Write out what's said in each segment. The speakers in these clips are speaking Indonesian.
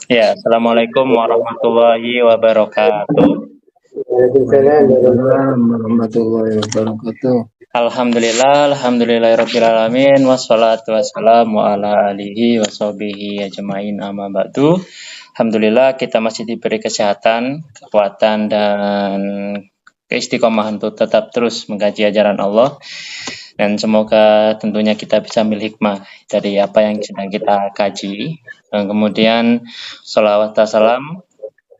Ya, Assalamualaikum warahmatullahi wabarakatuh. Waalaikumsalam warahmatullahi wabarakatuh. Alhamdulillahirabbil alamin wassalatu wassalamu ala alihi washabihi ajmain amma ba'du. Alhamdulillah kita masih diberi kesehatan, kekuatan dan keistiqomahan untuk tetap terus mengkaji ajaran Allah, dan semoga tentunya kita bisa ambil hikmah dari apa yang sedang kita kaji, dan kemudian sholawat dan salam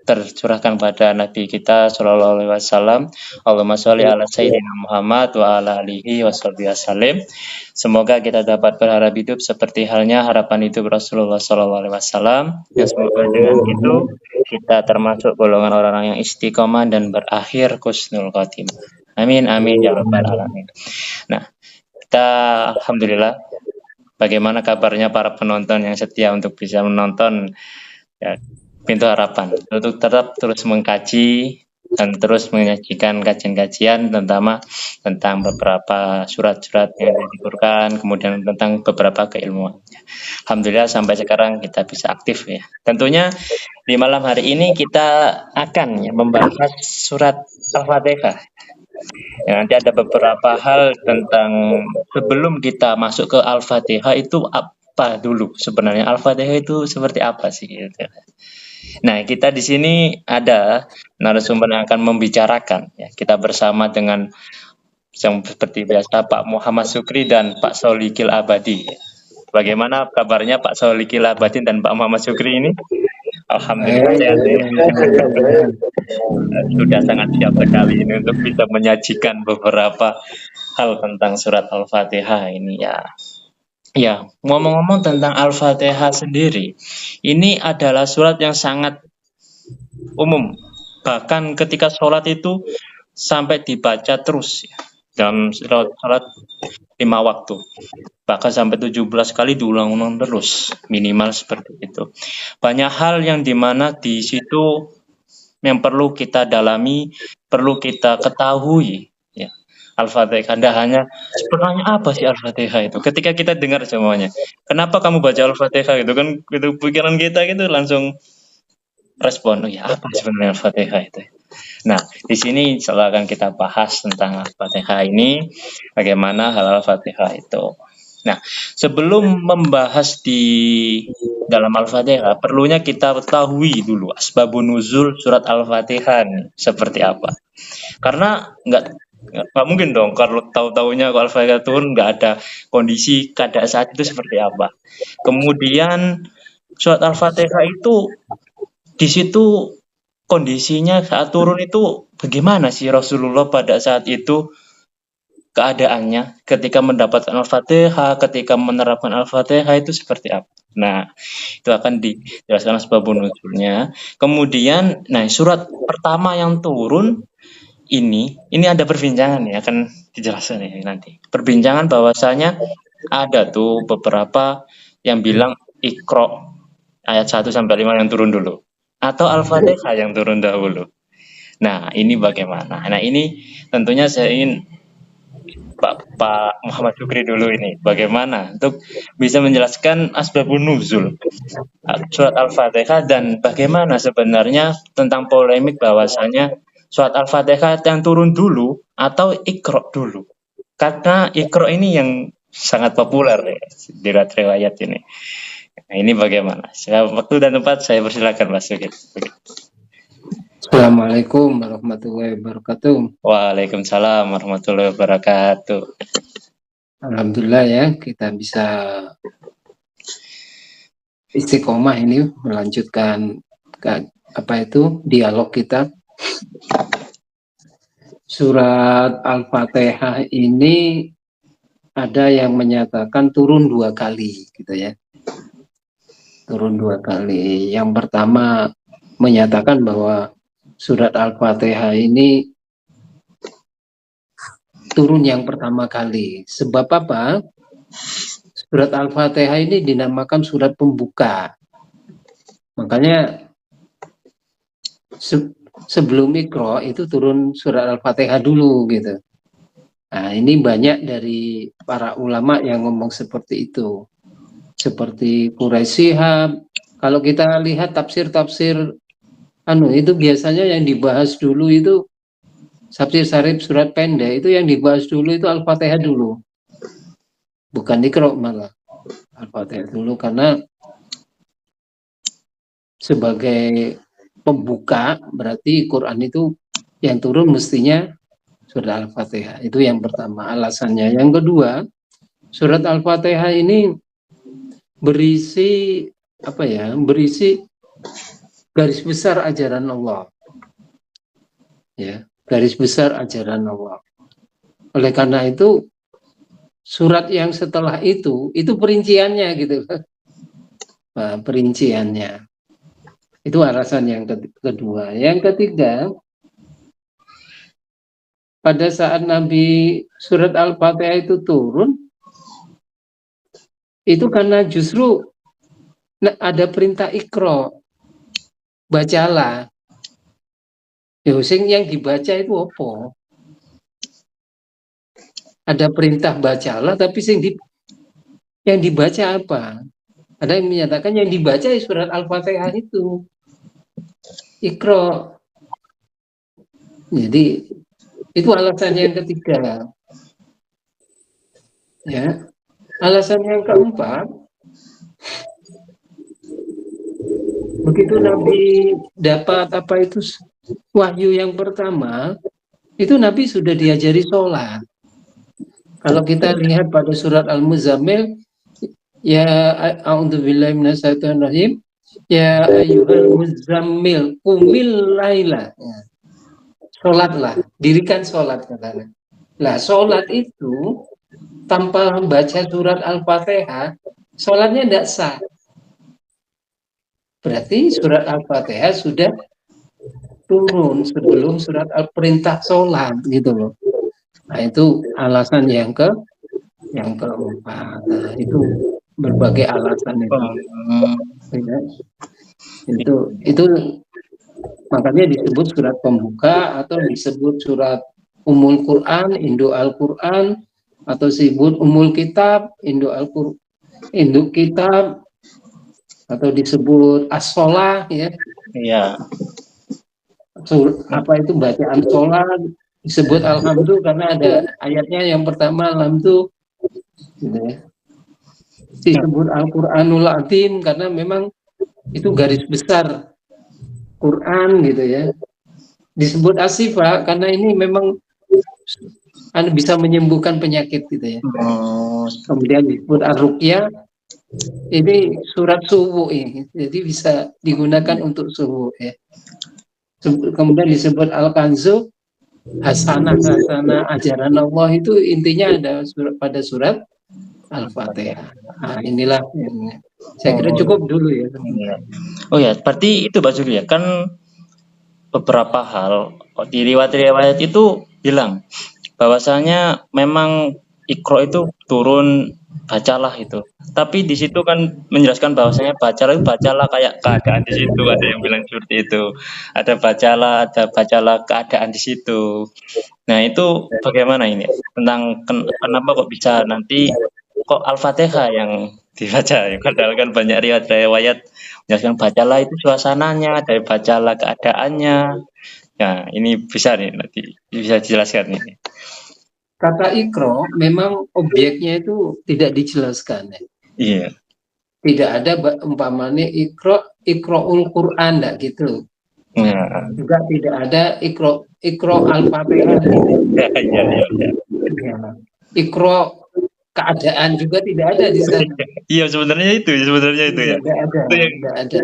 tercurahkan pada Nabi kita Shallallahu Alaihi Wasallam. Allahumma sholli ala Sayyidina Muhammad wa ala alihi wasallam. Semoga kita dapat berharap hidup seperti halnya harapan hidup Rasulullah Shallallahu Alaihi Wasallam. Dan semoga dengan itu kita termasuk golongan orang-orang yang istiqomah dan berakhir husnul khotimah. Amin amin ya rabbal alamin. Nah, kita alhamdulillah. Bagaimana kabarnya para penonton yang setia untuk bisa menonton ya, Pintu Harapan, untuk tetap terus mengkaji dan terus menyajikan kajian-kajian tentang beberapa surat-surat yang diturunkan, kemudian tentang beberapa keilmuan. Alhamdulillah sampai sekarang kita bisa aktif ya. Tentunya di malam hari ini kita akan membahas surat Al-Fatihah. Ya, nanti ada beberapa hal tentang sebelum kita masuk ke Al-Fatihah itu apa dulu sebenarnya Al-Fatihah itu seperti apa sih gitu. Nah, kita di sini ada narasumber yang akan membicarakan ya. Kita bersama dengan yang seperti biasa Pak Muhammad Sukri dan Pak Solikil Abadi. Bagaimana kabarnya Pak Solikil Abadi dan Pak Muhammad Sukri ini? Alhamdulillah sehat ya. Sudah sangat siap sekali ini untuk bisa menyajikan beberapa hal tentang surat Al-Fatihah ini ya. Ya, ngomong-ngomong tentang Al-Fatihah sendiri, ini adalah surat yang sangat umum. Bahkan ketika sholat itu sampai dibaca terus ya, dalam sholat 5 waktu. Bahkan sampai 17 kali diulang-ulang terus, minimal seperti itu. Banyak hal yang dimana di situ yang perlu kita dalami, perlu kita ketahui ya. Al-Fatihah, Anda hanya sebenarnya apa sih Al-Fatihah itu? Ketika kita dengar semuanya, kenapa kamu baca Al-Fatihah itu kan itu pikiran kita gitu langsung respon, oh ya apa sebenarnya Al-Fatihah itu? Nah, di sini akan kita bahas tentang Al-Fatihah ini, bagaimana hal Al-Fatihah itu. Nah, sebelum membahas di dalam Al-Fatihah, perlunya kita ketahui dulu asbabun nuzul surat Al-Fatihah seperti apa. Karena nggak mungkin dong kalau tahu-taunya kalau Al-Fatihah turun nggak ada kondisi keadaan saat itu seperti apa. Kemudian surat Al-Fatihah itu di situ kondisinya saat turun itu bagaimana sih Rasulullah pada saat itu keadaannya ketika mendapatkan Al-Fatihah, ketika menerapkan Al-Fatihah itu seperti apa? Nah, itu akan dijelaskan sebabun nuzulnya. Kemudian, nah surat pertama yang turun ini ada perbincangan ya, akan dijelaskan ya nanti. Perbincangan bahwasanya ada tuh beberapa yang bilang Iqra ayat 1 sampai 5 yang turun dulu atau Al-Fatihah yang turun dahulu. Nah, ini bagaimana? Nah, ini tentunya saya ingin Pak Muhammad Syukri dulu ini. Bagaimana untuk bisa menjelaskan asbabun nuzul surat Al-Fatihah dan bagaimana sebenarnya tentang polemik bahwasanya surat Al-Fatihah yang turun dulu atau Iqra dulu. Karena Iqra ini yang sangat populer ya, di riwayat ini. Nah, ini bagaimana? Waktu dan tempat saya persilakan Mas Sugit. Assalamualaikum warahmatullahi wabarakatuh. Waalaikumsalam warahmatullahi wabarakatuh. Alhamdulillah ya kita bisa istiqomah ini melanjutkan dialog kita. Surat Al-Fatihah ini ada yang menyatakan turun 2 kali gitu ya. Turun 2 kali. Yang pertama menyatakan bahwa surat Al-Fatihah ini turun yang pertama kali. Sebab apa? Surat Al-Fatihah ini dinamakan surat pembuka. Makanya sebelum Iqra itu turun surat Al-Fatihah dulu gitu. Nah, ini banyak dari para ulama yang ngomong seperti itu. Seperti Quraisy Shihab, Kalau kita lihat tafsir-tafsir itu biasanya yang dibahas dulu itu tafsir sarif surat pendek, itu yang dibahas dulu itu Al-Fatihah dulu. Bukan Iqra malah. Al-Fatihah dulu karena sebagai pembuka berarti Quran itu yang turun mestinya surat Al-Fatihah. Itu yang pertama alasannya. Yang kedua, surat Al-Fatihah ini berisi berisi garis besar ajaran Allah. Ya, garis besar ajaran Allah. Oleh karena itu surat yang setelah itu perinciannya gitu. Nah, perinciannya. Itu alasan yang kedua. Yang ketiga, pada saat Nabi surat Al-Fatihah itu turun, itu karena justru ada perintah Iqra, bacalah. Yang dibaca itu apa? Ada perintah bacalah, tapi yang dibaca apa? Ada yang menyatakan yang dibaca surat Al-Fatihah itu. Iqra. Jadi itu alasan yang ketiga. Ya. Alasan yang keempat, begitu Nabi dapat wahyu yang pertama, itu Nabi sudah diajari sholat. Kalau kita lihat pada surat Al-Muzammil, ya a'udzubillahi minasyaitonirrajim, ya ayyuhal muzammil qumil laila. Sholatlah, dirikan sholat katanya. Nah, sholat itu tanpa membaca surat Al-Fatihah, sholatnya tidak sah. Berarti surat Al-Fatihah sudah turun sebelum surat Al-Perintah sholat gitu loh. Nah, itu alasan yang keempat. Nah, itu berbagai alasan itu. Itu makanya disebut surat pembuka atau disebut surat Ummul Quran, Induk Al-Quran, atau disebut Ummul Kitab, Induk Kitab, atau disebut As-Sholah, ya. Iya. Apa itu bacaan sholat, disebut Alhamdulillah karena ada ayatnya yang pertama Alhamdulillah, gitu ya. Disebut Al-Quranul Azim karena memang itu garis besar Quran gitu ya. Disebut As-Sifa karena ini memang bisa menyembuhkan penyakit gitu ya. Kemudian disebut Ar-Ruqyah, ini surat subuh ini, jadi bisa digunakan untuk subuh ya. Kemudian disebut Al-Kanzu, hasanah ajaran Allah, itu intinya ada pada surat Al-Fatihah. Nah, inilah saya kira cukup dulu ya. Oh ya, berarti itu Pak Juli ya, kan beberapa hal di riwayat-riwayat itu bilang bahwasanya memang Iqra itu turun, bacalah itu. Tapi di situ kan menjelaskan bahwasanya bacalah kayak keadaan di situ, ada yang bilang seperti itu. Ada bacalah keadaan di situ. Nah, itu bagaimana ini? Tentang kenapa kok bisa nanti kok Al-Fatihah yang dibaca? Padahal kan banyak riwayat menjelaskan bacalah itu suasananya, dari bacalah keadaannya. Nah, ini bisa nih nanti bisa dijelaskan ini. Kata Iqra memang objeknya itu tidak dijelaskan ya. Iya. Tidak ada umpamanya Iqra'ul Quran, enggak gitu. Nah. Juga tidak ada Iqra Al-Fatihah gitu. Iya. Iqra keadaan juga tidak ada di sana. Iya, sebenarnya itu ya. Tidak ada.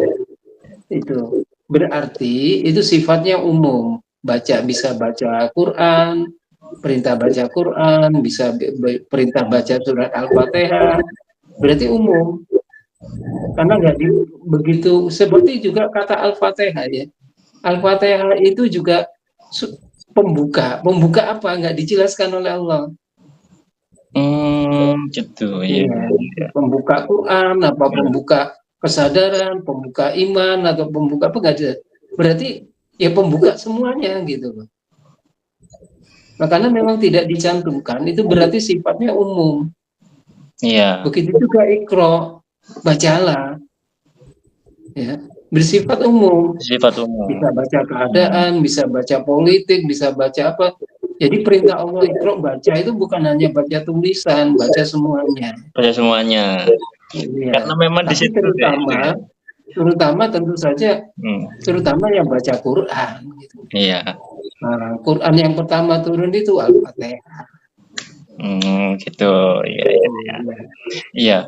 Itu berarti itu sifatnya umum. Bisa baca Quran, perintah baca Quran, bisa perintah baca surat Al-Fatihah, berarti umum. Karena nggak begitu, seperti juga kata Al-Fatihah ya. Al-Fatihah itu juga pembuka apa nggak dijelaskan oleh Allah. Gitu ya. Pembuka Quran, apa pembuka kesadaran, pembuka iman, atau pembuka apa nggak ada. Berarti ya pembuka semuanya gitu loh. Nah, karena memang tidak dicantumkan, itu berarti sifatnya umum. Iya. Begitu juga Iqra, bacalah. ya, bersifat umum. Sifat umum. Bisa baca keadaan, bisa baca politik, bisa baca apa. Jadi perintah Allah Iqra baca itu bukan hanya baca tulisan, baca semuanya. Baca semuanya. Ya. Karena memang di Tapi situ ya itu ya. terutama tentu saja, Hmm. terutama yang baca Quran. Gitu. Iya. Nah, Quran yang pertama turun itu Al-Fatihah. Gitu. Iya, iya, iya. Iya.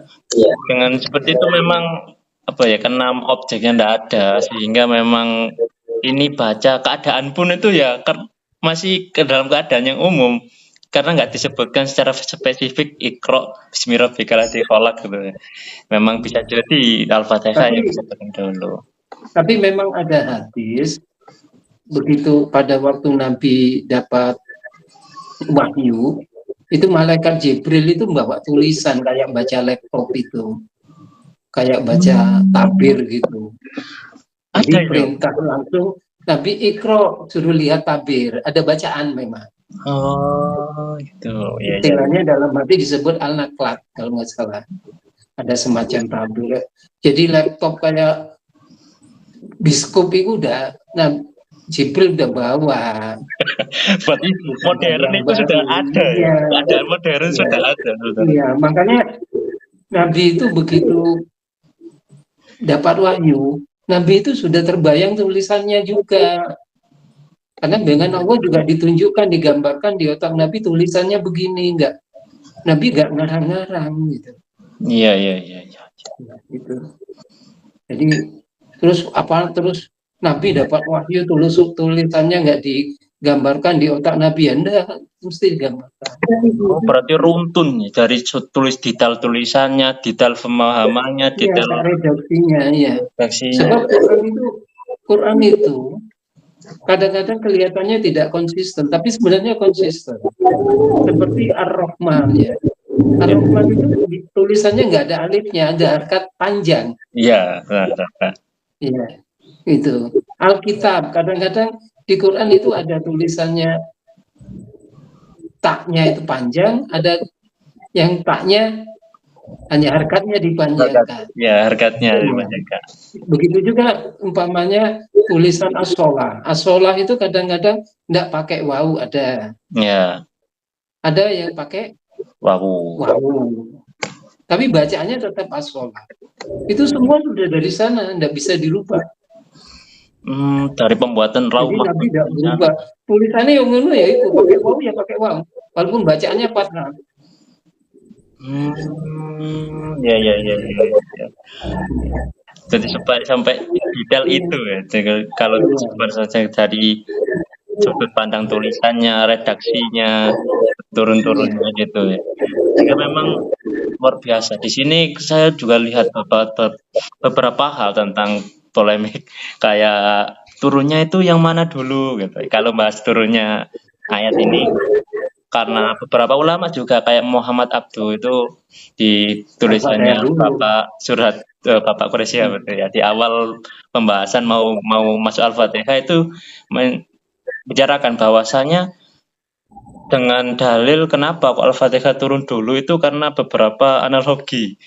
Dengan seperti itu memang apa ya, karena objeknya ndak ada sehingga memang ini baca keadaan pun itu ya masih ke dalam keadaan yang umum karena nggak disebutkan secara spesifik Iqra bismi rabbikal ladzi khalaq gitu ya. Memang bisa jadi Al-Fatihah yang Tapi disebutkan dulu. tapi memang ada hadis begitu pada waktu Nabi dapat wahyu, itu malaikat Jibril itu membawa tulisan kayak baca laptop itu, kayak baca tabir gitu. Jadi Ada itu. perintah langsung Nabi Iqra, suruh lihat tabir, ada bacaan memang. Oh, itu. Ya, ya. Istilahnya dalam hati disebut al-naklat kalau nggak salah. Ada semacam tabir. Jadi laptop kayak biskop itu udah, nah Jibril udah bawa. Berarti modern itu sudah ada ya. Iya, Keadaan modern iya, sudah ada. iya. Makanya Nabi itu begitu dapat wahyu, Nabi itu sudah terbayang tulisannya juga. Karena dengan Allah juga ditunjukkan, digambarkan di otak Nabi tulisannya begini, Nabi nggak ngarang-ngarang gitu. Iya, iya, iya, iya. Gitu. Jadi terus Nabi dapat wahyu tulisannya nggak digambarkan di otak Nabi, Anda mesti digambarkan. Oh, berarti runtun ya, dari tulis detail tulisannya, detail pemahamannya, detail redaksinya, ya. redaksinya. Sebab Quran itu kadang-kadang kelihatannya tidak konsisten, tapi sebenarnya konsisten. Seperti Ar-Rahman ya. Ar-Rahman itu tulisannya nggak ada alifnya, ada harakat panjang. Iya, Iya, itu. Alkitab kadang-kadang di Quran itu ada tulisannya taknya itu panjang, ada yang taknya hanya harkatnya dipanjangkan. Ya, harkatnya dipanjangkan. Begitu juga umpamanya tulisan as-sholah. As-sholah itu kadang-kadang tidak pakai wawu, ada. Ya. Ada yang pakai wawu. Tapi bacaannya tetap as-sholah. Itu semua sudah dari sana, tidak bisa dirubah. Dari pembuatan raw. Jadi Nabi tidak berubah. Tulisannya yang ngono ya itu pakai wawu ya pakai wawu. Walaupun bacaannya fathah. Ya. Jadi sampai detail itu ya. Jadi, kalau disebut saja dari sudut pandang tulisannya, redaksinya, turun-turunnya gitu ya. Jadi memang luar biasa. Di sini saya juga lihat beberapa hal tentang polemik kayak turunnya itu yang mana dulu gitu. Kalau bahas turunnya ayat ini karena beberapa ulama juga kayak Muhammad Abduh itu di tulisannya Bapak Quraisy betul ya, di awal pembahasan mau masuk Al-Fatihah itu membicarakan bahwasanya dengan dalil kenapa kok Al-Fatihah turun dulu itu karena beberapa analogi.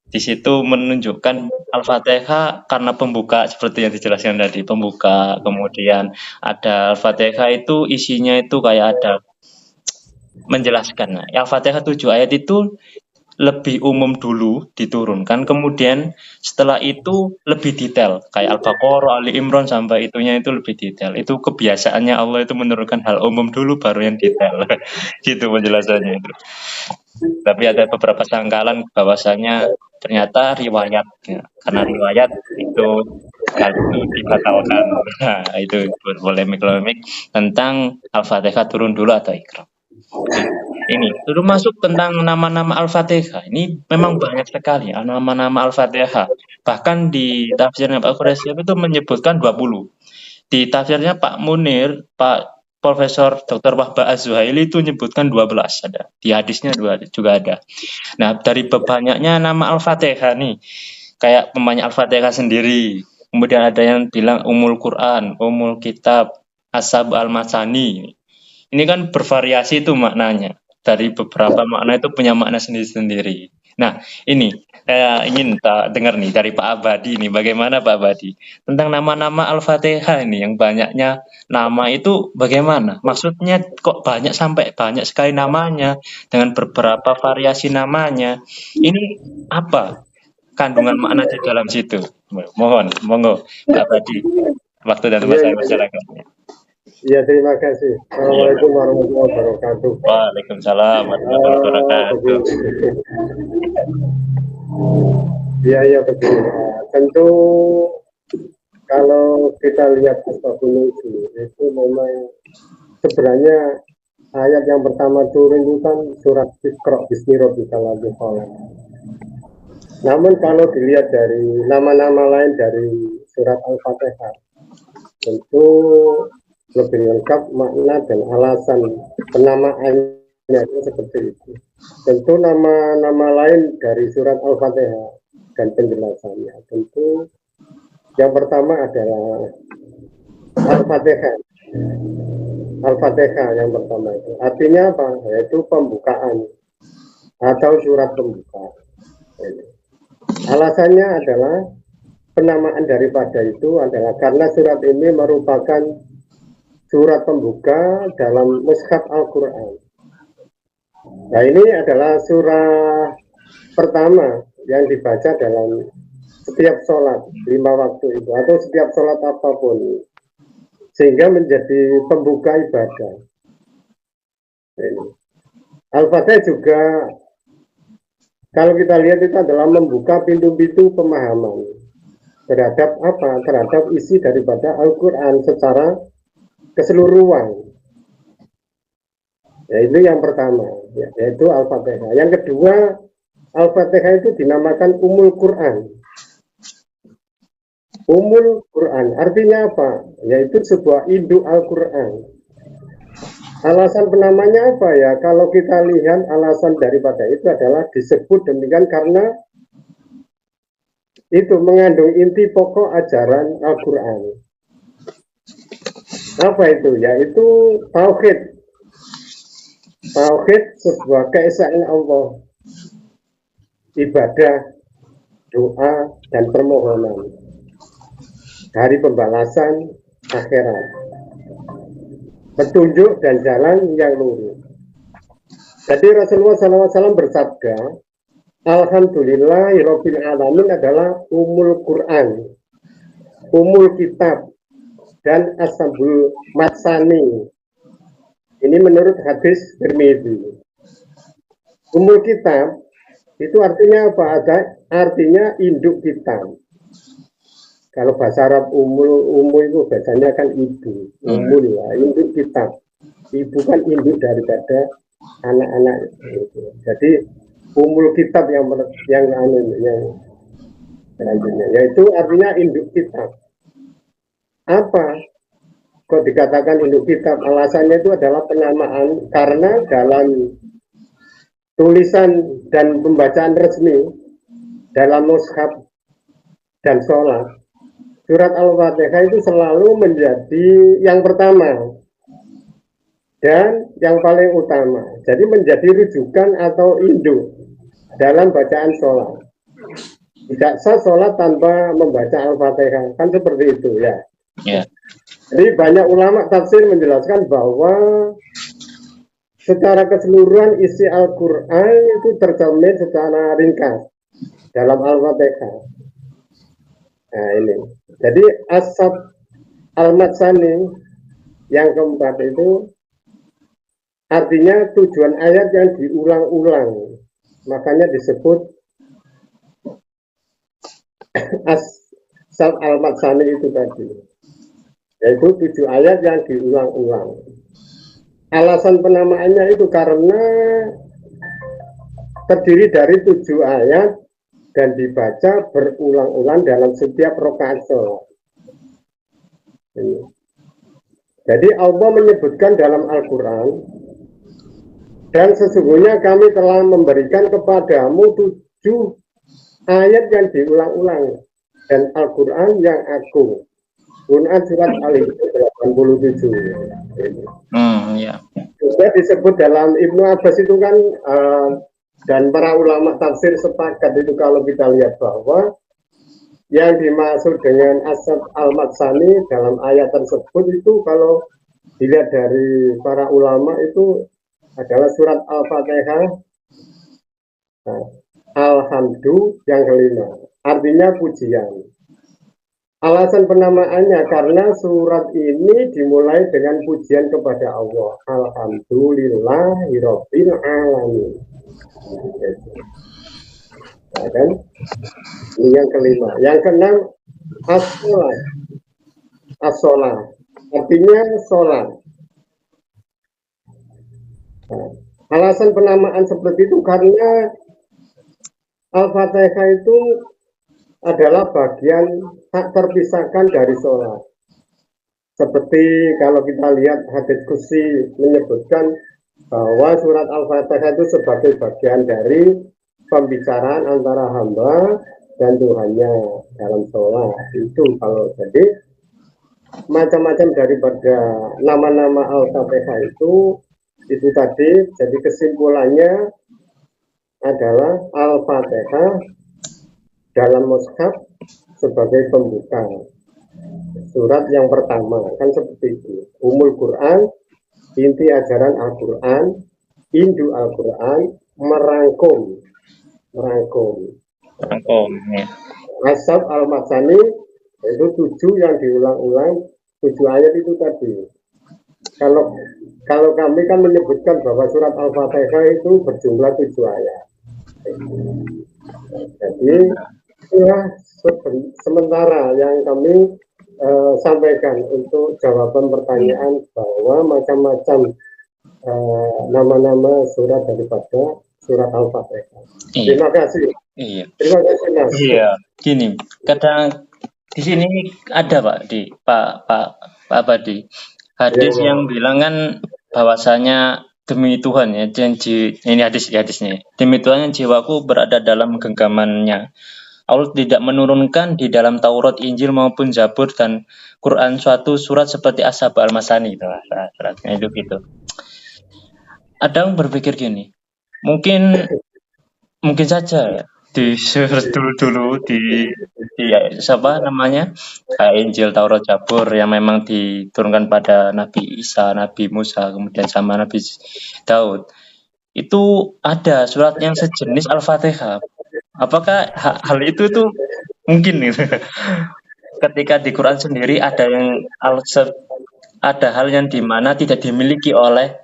Di situ menunjukkan Al-Fatihah karena pembuka seperti yang dijelaskan tadi, pembuka, kemudian ada Al-Fatihah itu isinya itu kayak ada menjelaskan. Al-Fatihah 7 ayat itu lebih umum dulu diturunkan, kemudian setelah itu lebih detail kayak Al-Baqarah, Ali Imran sampai itunya itu lebih detail. Itu kebiasaannya Allah itu menurunkan hal umum dulu baru yang detail. Gitu penjelasannya itu. Tapi ada beberapa sangkalan bahwasanya ternyata riwayat ya. Karena riwayat itu hal itu dibatalkan. Nah, itu polemik tentang Al-Fatihah turun dulu atau Iqra. Ini dulu masuk tentang nama-nama Al-Fatihah. Ini memang banyak sekali nama-nama Al-Fatihah. Bahkan di tafsirnya Pak Quraisy itu menyebutkan 20. Di tafsirnya Pak Munir, Pak Profesor Dr. Wahbah Az-Zuhaili itu menyebutkan 12 ada. Di hadisnya juga ada. Nah, dari banyaknya nama Al-Fatihah nih, kayak pemanya Al-Fatihah sendiri. Kemudian ada yang bilang Ummul Quran, Ummul Kitab, Ashab Al-Masani. Ini kan bervariasi itu maknanya. Dari beberapa makna itu punya makna sendiri-sendiri. Nah, ini Saya ingin dengar nih dari Pak Abadi nih, bagaimana Pak Abadi tentang nama-nama Al-Fatihah ini yang banyaknya nama itu bagaimana? Maksudnya kok banyak sampai banyak sekali namanya dengan beberapa variasi namanya. Ini apa kandungan makna di dalam situ? Mohon, monggo Pak Abadi, waktu dan tempat Iya, saya iya, iya. masyarakatnya. Iya, terima kasih. Iya, Assalamualaikum warahmatullahi wabarakatuh. Waalaikumsalam warahmatullahi wabarakatuh. Begini. Iya, iya, begini. Tentu kalau kita lihat Asbabun Nuzul itu memang sebenarnya ayat yang pertama turun itu kan surat Iqra bismi rabbikal ladzi khalaq. Namun kalau dilihat dari nama-nama lain dari surat Al-Fatihah, tentu lebih lengkap makna dan alasan penamaannya itu seperti itu. Tentu nama-nama lain dari surat Al-Fatihah dan penjelasannya. Tentu yang pertama adalah Al-Fatihah. Al-Fatihah yang pertama itu. Artinya apa? Yaitu pembukaan atau surat pembuka. Alasannya adalah penamaan daripada itu adalah karena surat ini merupakan surat pembuka dalam mushaf Al-Quran. Nah, ini adalah surah pertama yang dibaca dalam setiap sholat 5 waktu itu atau setiap sholat apapun, sehingga menjadi pembuka ibadah. Al-Fatihah juga kalau kita lihat itu adalah membuka pintu-pintu pemahaman terhadap apa? Terhadap isi daripada Al-Quran secara keseluruhan. Yaitu yang pertama, yaitu Al-Fatihah. Yang kedua, Al-Fatihah itu dinamakan Ummul Quran. Ummul Quran artinya apa? Yaitu sebuah induk Al-Quran. Alasan penamanya apa ya? Kalau kita lihat alasan daripada itu adalah disebut demikian karena itu mengandung inti pokok ajaran Al-Quran. Apa itu? Yaitu tauhid. Tauhid sebuah keesaan Allah, ibadah, doa, dan permohonan dari pembalasan akhirat, petunjuk dan jalan yang lurus. Jadi Rasulullah SAW bersabda, Alhamdulillahirabbil alamin adalah Ummul Quran, Ummul Kitab, dan Ashabul Matsani. Ini menurut hadis Tirmidzi. Ummul Kitab itu artinya apa? Artinya induk kitab. Kalau bahasa Arab umul itu biasanya kan ibu, umul ya, induk kitab. Ibu kan induk daripada anak-anak. Gitu. Jadi umul kitab yang selanjutnya, yaitu artinya induk kitab. Apa? Kok dikatakan induk kitab? Alasannya itu adalah penamaan karena dalam tulisan dan pembacaan resmi dalam mushaf dan sholat, surat Al-Fatihah itu selalu menjadi yang pertama dan yang paling utama. Jadi menjadi rujukan atau induk dalam bacaan sholat. Tidak sah sholat tanpa membaca Al-Fatihah, kan seperti itu ya. Yeah. Jadi banyak ulama tafsir menjelaskan bahwa secara keseluruhan isi Al-Quran itu tercermin secara ringkas dalam Al-Fatihah. Nah ini, jadi Ashab Al-Matsani yang keempat itu artinya tujuan ayat yang diulang-ulang, makanya disebut Ashab Al-Matsani itu tadi, yaitu 7 ayat yang diulang-ulang. Alasan penamaannya itu karena terdiri dari 7 ayat dan dibaca berulang-ulang dalam setiap rakaat sholat. Jadi Allah menyebutkan dalam Al-Quran, dan sesungguhnya kami telah memberikan kepadamu 7 ayat yang diulang-ulang dan Al-Quran yang agung. Quran surat Al-87. Ya. Juga disebut dalam Ibnu Abbas itu kan Dan para ulama tafsir sepakat itu kalau kita lihat bahwa yang dimaksud dengan asab al-matsani dalam ayat tersebut itu kalau dilihat dari para ulama itu adalah surat Al-Fatihah, Alhamdulillah yang kelima. Artinya pujian. Alasan penamaannya karena surat ini dimulai dengan pujian kepada Allah. Alhamdulillahirabbil alamin. Ya kan? Ini yang kelima. Yang keenam, as-sholat. As-sholat. Artinya sholat. Nah, alasan penamaan seperti itu karena Al-Fatihah itu adalah bagian tak terpisahkan dari sholat. Seperti kalau kita lihat hadits qudsi menyebutkan bahwa surat Al-Fatihah itu sebagai bagian dari pembicaraan antara hamba dan Tuhannya dalam sholat. Itu kalau jadi macam-macam daripada nama-nama Al-Fatihah itu tadi. Jadi kesimpulannya adalah Al-Fatihah dalam mushaf sebagai pembuka surat yang pertama, kan seperti itu. Umul Quran, inti ajaran Al-Quran, indu Al-Quran, merangkum Ya. asab al-matsani itu 7 yang diulang-ulang, 7 ayat itu tadi. Kalau kami kan menyebutkan bahwa surat Al-Fatihah itu berjumlah 7 ayat. Jadi itulah sementara yang kami sampaikan untuk jawaban pertanyaan bahwa macam-macam nama-nama surat daripada surat Al-Fatihah. Iya. Terima kasih. Iya. Terima kasih, Mas. Iya. Gini, kadang di sini ada Pak Badi hadis Iya. yang bilang kan bahwasanya demi Tuhan ya, ini hadisnya. Demi Tuhan yang jiwaku berada dalam genggamannya. Allah tidak menurunkan di dalam Taurat, Injil maupun Zabur dan Quran suatu surat seperti Ashab al-Masani itu suratnya itu gitu. Ada yang berpikir gini, mungkin saja ya di surat dulu di siapa namanya kayak Injil, Taurat, Zabur yang memang diturunkan pada Nabi Isa, Nabi Musa, kemudian sama Nabi Daud. Itu ada surat yang sejenis Al-Fatihah. Apakah hal itu tuh mungkin gitu? Ketika di Quran sendiri ada hal yang dimana tidak dimiliki oleh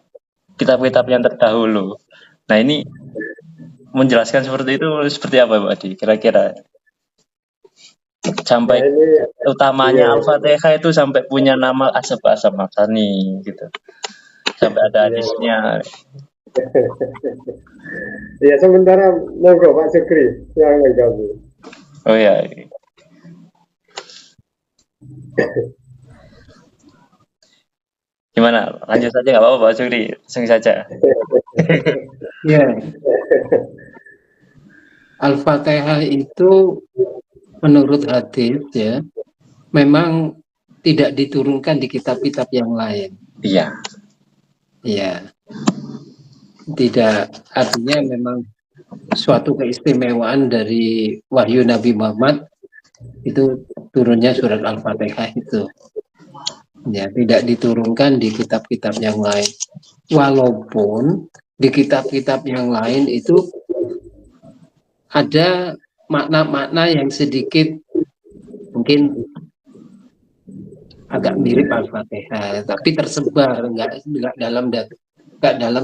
kitab-kitab yang terdahulu. Nah ini menjelaskan seperti itu seperti apa Pak Adi? Kira-kira sampai utamanya Al-Fatihah itu sampai punya nama Ashab Masani gitu. Sampai ada hadisnya. Ya sementara monggo Pak Sukri yang menjawab. Oh ya. Gimana? Lanjut saja nggak apa-apa Pak Sukri, langsung saja. Ya. Al-Fatihah itu menurut hadis ya memang tidak diturunkan di kitab-kitab yang lain. Iya. Iya. Tidak, artinya memang suatu keistimewaan dari wahyu Nabi Muhammad itu turunnya surat Al-Fatihah itu. Ya, tidak diturunkan di kitab-kitab yang lain. Walaupun di kitab-kitab yang lain itu ada makna-makna yang sedikit mungkin agak mirip Al-Fatihah, tapi tersebar enggak dalam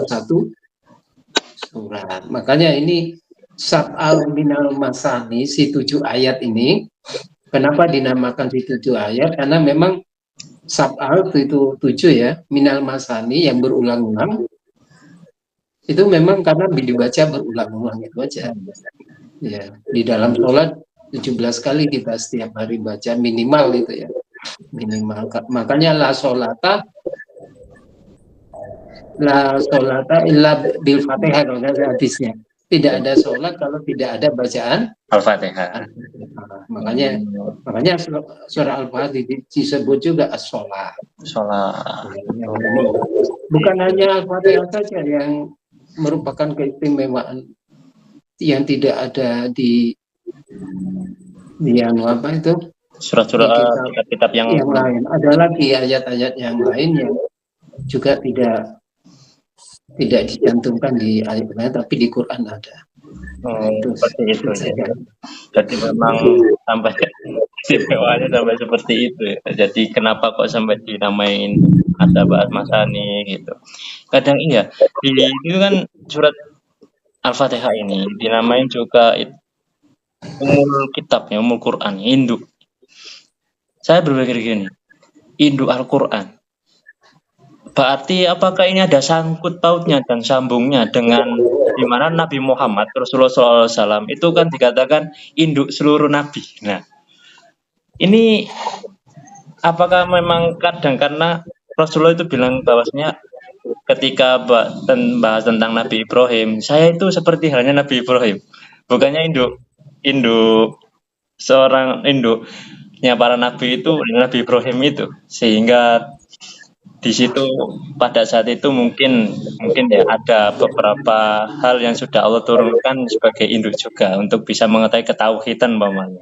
satu surat. Makanya ini Sab'al minal masani, si 7 ayat ini, kenapa dinamakan si 7 ayat? Karena memang Sab'al itu 7 ya, minal masani yang berulang-ulang, itu memang karena dibaca berulang-ulang itu aja. Ya, di dalam sholat 17 kali kita setiap hari baca minimal itu ya. Minimal. Makanya la sholata illa bil Fatihah kalau hadisnya. Tidak ada sholat kalau tidak ada bacaan Al-Fatihah. Makanya surah Al-Fatihah disebut juga as-sholat. Bukan hanya Al-Fatihah saja yang merupakan keistimewaan yang tidak ada di yang apa itu Surat-surat di kitab kitab-kitab yang yang lain. Ada lagi ayat-ayat yang lain yang juga tidak dicantumkan di ayat lain, tapi di Quran ada. seperti itu ya. saja. Jadi memang sampai istimewanya sampai seperti itu ya. Jadi kenapa kok sampai dinamain ada bahas Masani gitu. Kadang iya itu kan surat Al-Fatihah ini dinamain juga umul kitab ya, umul Quran, induk. Saya berpikir gini, induk Al-Quran. Berarti apakah ini ada sangkut pautnya dan sambungnya dengan di mana Nabi Muhammad Rasulullah SAW itu kan dikatakan induk seluruh nabi. Nah, ini apakah memang kadang karena Rasulullah itu bilang bahwasanya ketika bahas tentang Nabi Ibrahim, saya itu seperti halnya Nabi Ibrahim, bukannya induk seorang induknya para nabi itu Nabi Ibrahim itu, sehingga di situ pada saat itu mungkin ya ada beberapa hal yang sudah Allah turunkan sebagai induk juga untuk bisa mengetahui ketauhidan umpamanya.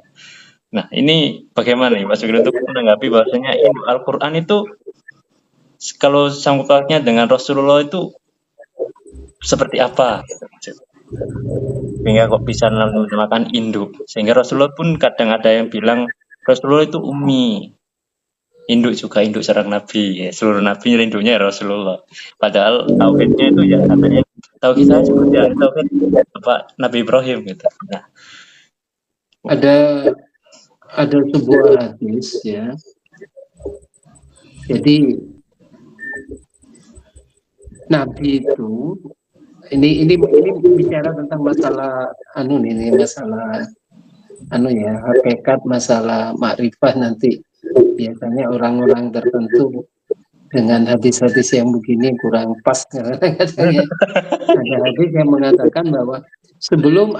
Nah, ini bagaimana nih Mas Sugeng untuk menanggapi bahwasanya induk Al-Qur'an itu kalau sangkut pautnya dengan Rasulullah itu seperti apa? Sehingga kok bisa dinamakan induk. Sehingga Rasulullah pun kadang ada yang bilang Rasulullah itu ummi. Induk juga induk seorang nabi, ya. Seluruh nabi induknya ya Rasulullah. Padahal tauhidnya itu ya katanya tauhid saya seperti ya, tauhid Nabi Ibrahim gitu. Nah, ada sebuah hadis ya. Jadi Nabi itu ini bicara tentang masalah masalah ya, hakikat masalah makrifah nanti. Biasanya orang-orang tertentu dengan hadis-hadis yang begini kurang pas katanya. Ada hadis yang mengatakan bahwa sebelum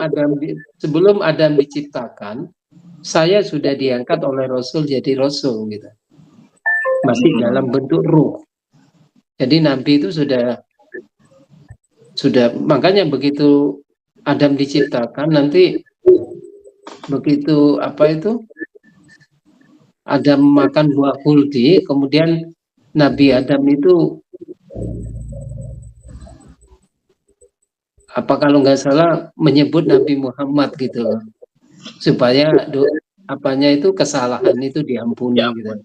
Adam diciptakan, saya sudah diangkat oleh Rasul jadi Rasul gitu. Masih dalam bentuk ruh. Jadi Nabi itu sudah makanya begitu Adam diciptakan nanti begitu Adam makan buah khuldi, kemudian Nabi Adam itu kalau nggak salah menyebut Nabi Muhammad gitu loh, supaya kesalahan itu diampuni gitu.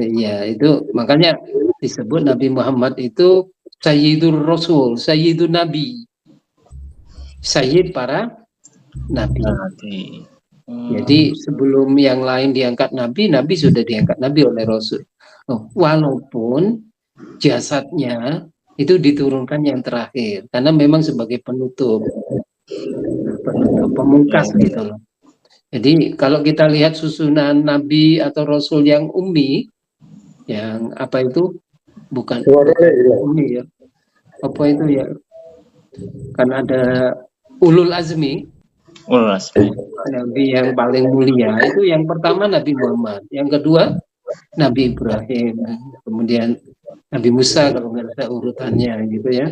Ya itu makanya disebut Nabi Muhammad itu Sayyidul Rasul, Sayyidul Nabi, Sayyid para Nabi. Jadi sebelum yang lain diangkat Nabi sudah diangkat Nabi oleh Rasul. Walaupun jasadnya itu diturunkan yang terakhir, karena memang sebagai penutup pemungkas gitu loh. Jadi kalau kita lihat susunan Nabi atau Rasul yang ummi, yang bukan ummi ya, kan ada ulul azmi. Nabi yang paling mulia itu yang pertama Nabi Muhammad, yang kedua Nabi Ibrahim, kemudian Nabi Musa kalau nggak ada urutannya gitu ya.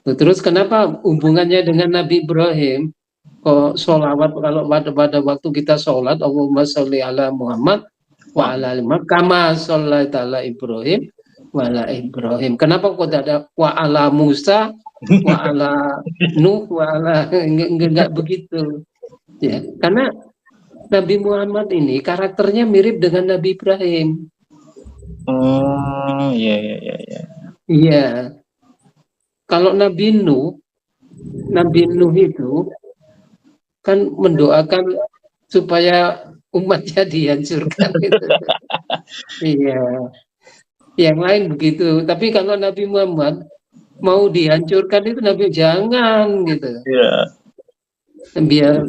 Terus kenapa hubungannya dengan Nabi Ibrahim? Kok sholawat kalau pada waktu kita sholat Allahumma sholli ala Muhammad wa ala Muhammad kama shollaita ala Ibrahim wa ala Ibrahim. Kenapa kok tidak ada wa ala Musa wa ala Nuh wa ala enggak begitu ya, karena Nabi Muhammad ini karakternya mirip dengan Nabi Ibrahim. Iya. Kalau Nabi Nuh itu kan mendoakan supaya umatnya dihancurkan gitu. Iya. Yang lain begitu, tapi kalau Nabi Muhammad mau dihancurkan itu Nabi jangan gitu. Biar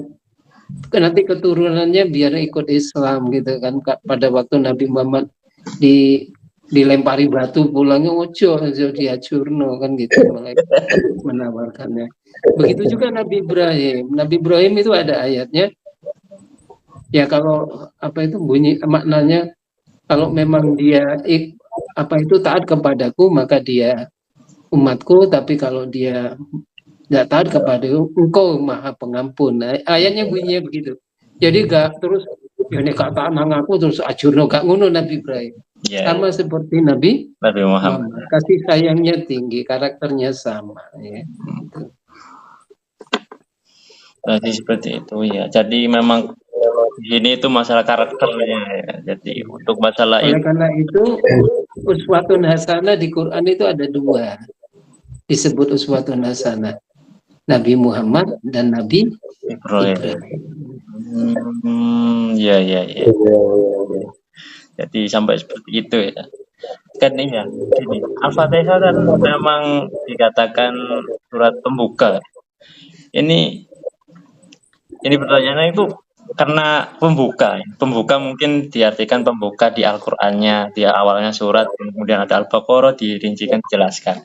nanti keturunannya biar ikut Islam gitu kan. Pada waktu Nabi Muhammad dilempari batu pulangnya ojo dihancurno kan gitu, mulai menawarkannya. Begitu juga Nabi Ibrahim. Nabi Ibrahim itu ada ayatnya. Ya kalau bunyi maknanya kalau memang dia taat kepadaku maka dia umatku, tapi kalau dia nggak taat kepada Engkau Maha Pengampun. Nah, ayatnya bunyinya begitu. Jadi gak terus ini kata aku terus ajurno gak ngono Nabi Ibrahim. Ya, Sama seperti Nabi Nabi Muhammad. Muhammad. Kasih sayangnya tinggi, karakternya sama. Ya. Jadi seperti itu ya. Jadi memang ini itu masalah karakternya ya. Jadi untuk masalah Oleh itu karena itu uswatun hasanah di Quran itu ada dua. Disebut uswatun hasanah. Nabi Muhammad dan Nabi Ibrahim. Ibrahim. Ya, ya, ya. Iya, iya, iya. Jadi sampai seperti itu ya. Kan ini ya, gini. Al-Fatihah kan memang dikatakan surat pembuka. Ini pertanyaannya itu karena pembuka. Pembuka mungkin diartikan pembuka di Al-Qur'annya, di awalnya surat, kemudian ada Al-Baqarah dirincikan, dijelaskan.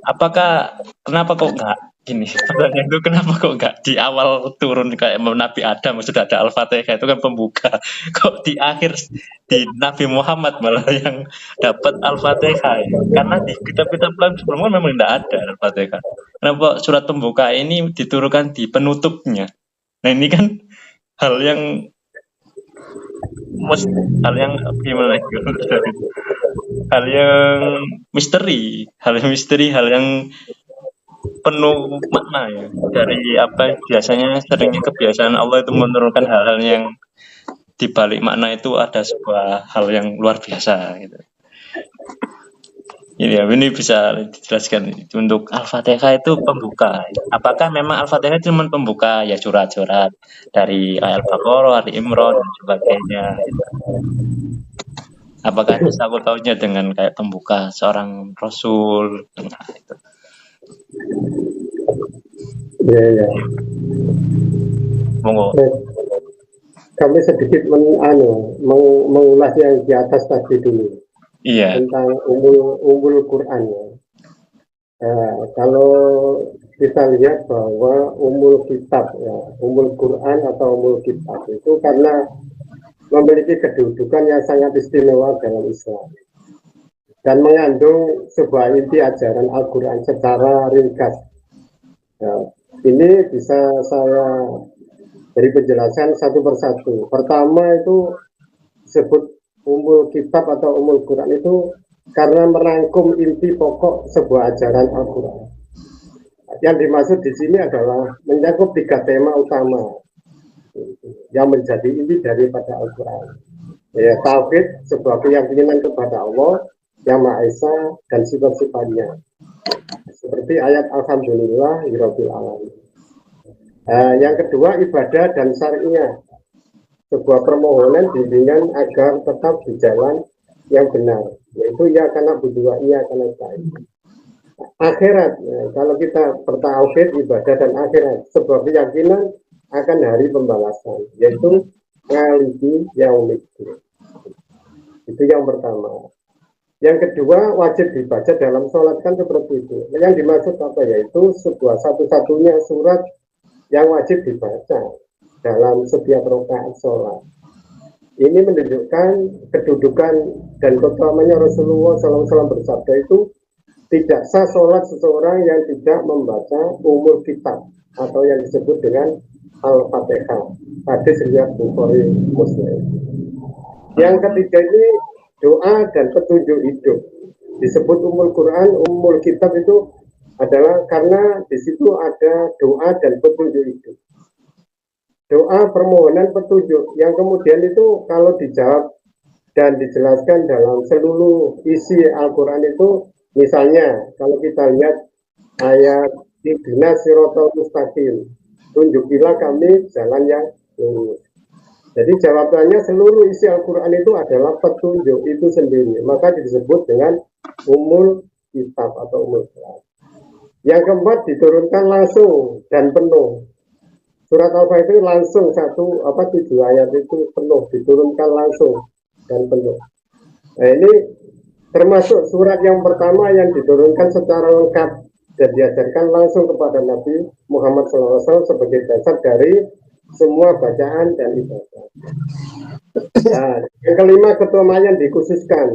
Apakah kenapa kok enggak gini? Pertanyaan itu kenapa kok enggak di awal turun kayak Nabi Adam sudah ada Al-Fatihah itu kan pembuka. Kok di akhir di Nabi Muhammad malah yang dapat Al-Fatihah? Karena di kitab-kitab lain sebelumnya memang tidak ada Al-Fatihah. Kenapa surat pembuka ini diturunkan di penutupnya? Nah, ini kan hal yang hal yang gimana ya? hal yang misteri, hal yang penuh makna ya. Dari apa biasanya seringnya kebiasaan Allah itu menurunkan hal-hal yang di balik makna itu ada sebuah hal yang luar biasa gitu. Ini ya, ini bisa dijelaskan untuk Al-Fatihah itu pembuka. Apakah memang Al-Fatihah cuma pembuka ya surat-surat dari Al-Baqarah, Ali Imran dan sebagainya gitu. Apakah ada sangkut pautnya dengan kayak pembuka seorang rasul? Nah, itu. Iya, iya. Monggo. Nah, kami sedikit mengulas yang di atas tadi dulu Iya. tentang ummul Quran ya. Kalau kita lihat bahwa ummul kitab ya, ummul Quran atau ummul kitab itu karena memiliki kedudukan yang sangat istimewa dalam Islam dan mengandung sebuah inti ajaran Al-Quran secara ringkas. Ya, ini bisa saya beri penjelasan satu persatu. Pertama itu disebut ummul kitab atau ummul Quran itu karena merangkum inti pokok sebuah ajaran Al-Quran. Yang dimaksud di sini adalah mencakup 3 tema utama yang menjadi inti daripada Al-Quran. Ya, tauhid, sebuah keyakinan kepada Allah yang Maha Esa dan sifat-sifatnya. Seperti ayat Alhamdulillah Rabbil Alamin. Yang kedua ibadah dan syariah, sebuah permohonan bimbingan agar tetap di jalan yang benar, yaitu ia karena berdua ia karena baik. Akhirat, ya, kalau kita bertauhid ibadah dan akhirat, sebuah keyakinan akan hari pembalasan, yaitu maliki yaumiddin. Itu yang pertama. Yang kedua wajib dibaca dalam sholat kan seperti itu. Yang dimaksud apa? Yaitu sebuah satu-satunya surat yang wajib dibaca dalam setiap rakaat sholat. Ini menunjukkan kedudukan dan keutamaannya Rasulullah SAW bersabda itu tidak sah sholat seseorang yang tidak membaca ummul kitab atau yang disebut dengan Al-Fatihah. Hadis riwayat Bukhari Muslim. Yang ketiga ini doa dan petunjuk hidup. Disebut ummul Quran, ummul kitab itu adalah karena di situ ada doa dan petunjuk hidup. Doa permohonan petunjuk yang kemudian itu kalau dijawab dan dijelaskan dalam seluruh isi Al-Quran itu, misalnya kalau kita lihat ayat ihdinas siratal mustaqim, tunjukilah kami jalan yang lurus. Jadi jawabannya seluruh isi Al-Quran itu adalah petunjuk itu sendiri. Maka disebut dengan ummul kitab atau ummul Quran. Yang keempat diturunkan langsung dan penuh. Surat Al-Fatihah itu langsung 7 ayat itu penuh, diturunkan langsung dan penuh. Nah ini termasuk surat yang pertama yang diturunkan secara lengkap dan diajarkan langsung kepada Nabi Muhammad SAW sebagai dasar dari semua bacaan dan ibadah. Nah, yang kelima keutamaannya dikhususkan.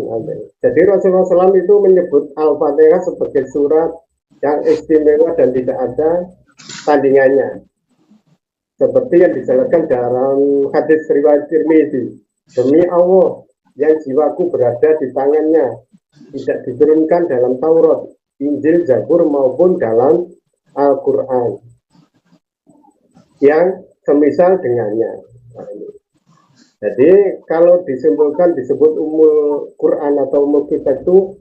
Jadi Rasulullah SAW itu menyebut Al-Fatihah sebagai surat yang istimewa dan tidak ada tandingannya. Seperti yang dijelaskan dalam hadis riwayat Tirmidzi, demi Allah yang jiwaku berada di tangannya, tidak diturunkan dalam Taurat, Injil, Zabur maupun dalam Al-Quran yang semisal dengannya. Jadi kalau disimpulkan disebut umul Quran atau umul kitab itu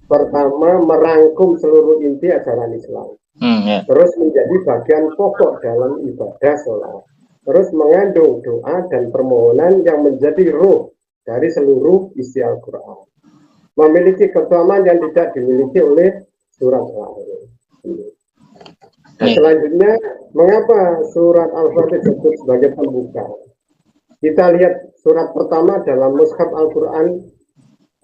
pertama merangkum seluruh inti ajaran Islam. Terus menjadi bagian pokok dalam ibadah sholat. Terus mengandung doa dan permohonan yang menjadi ruh dari seluruh isi Al-Quran. Memiliki keutamaan yang tidak dimiliki oleh surat lain. Nah, selanjutnya, mengapa surat Al-Fatihah disebut sebagai pembuka? Kita lihat surat pertama dalam mushaf Al-Quran.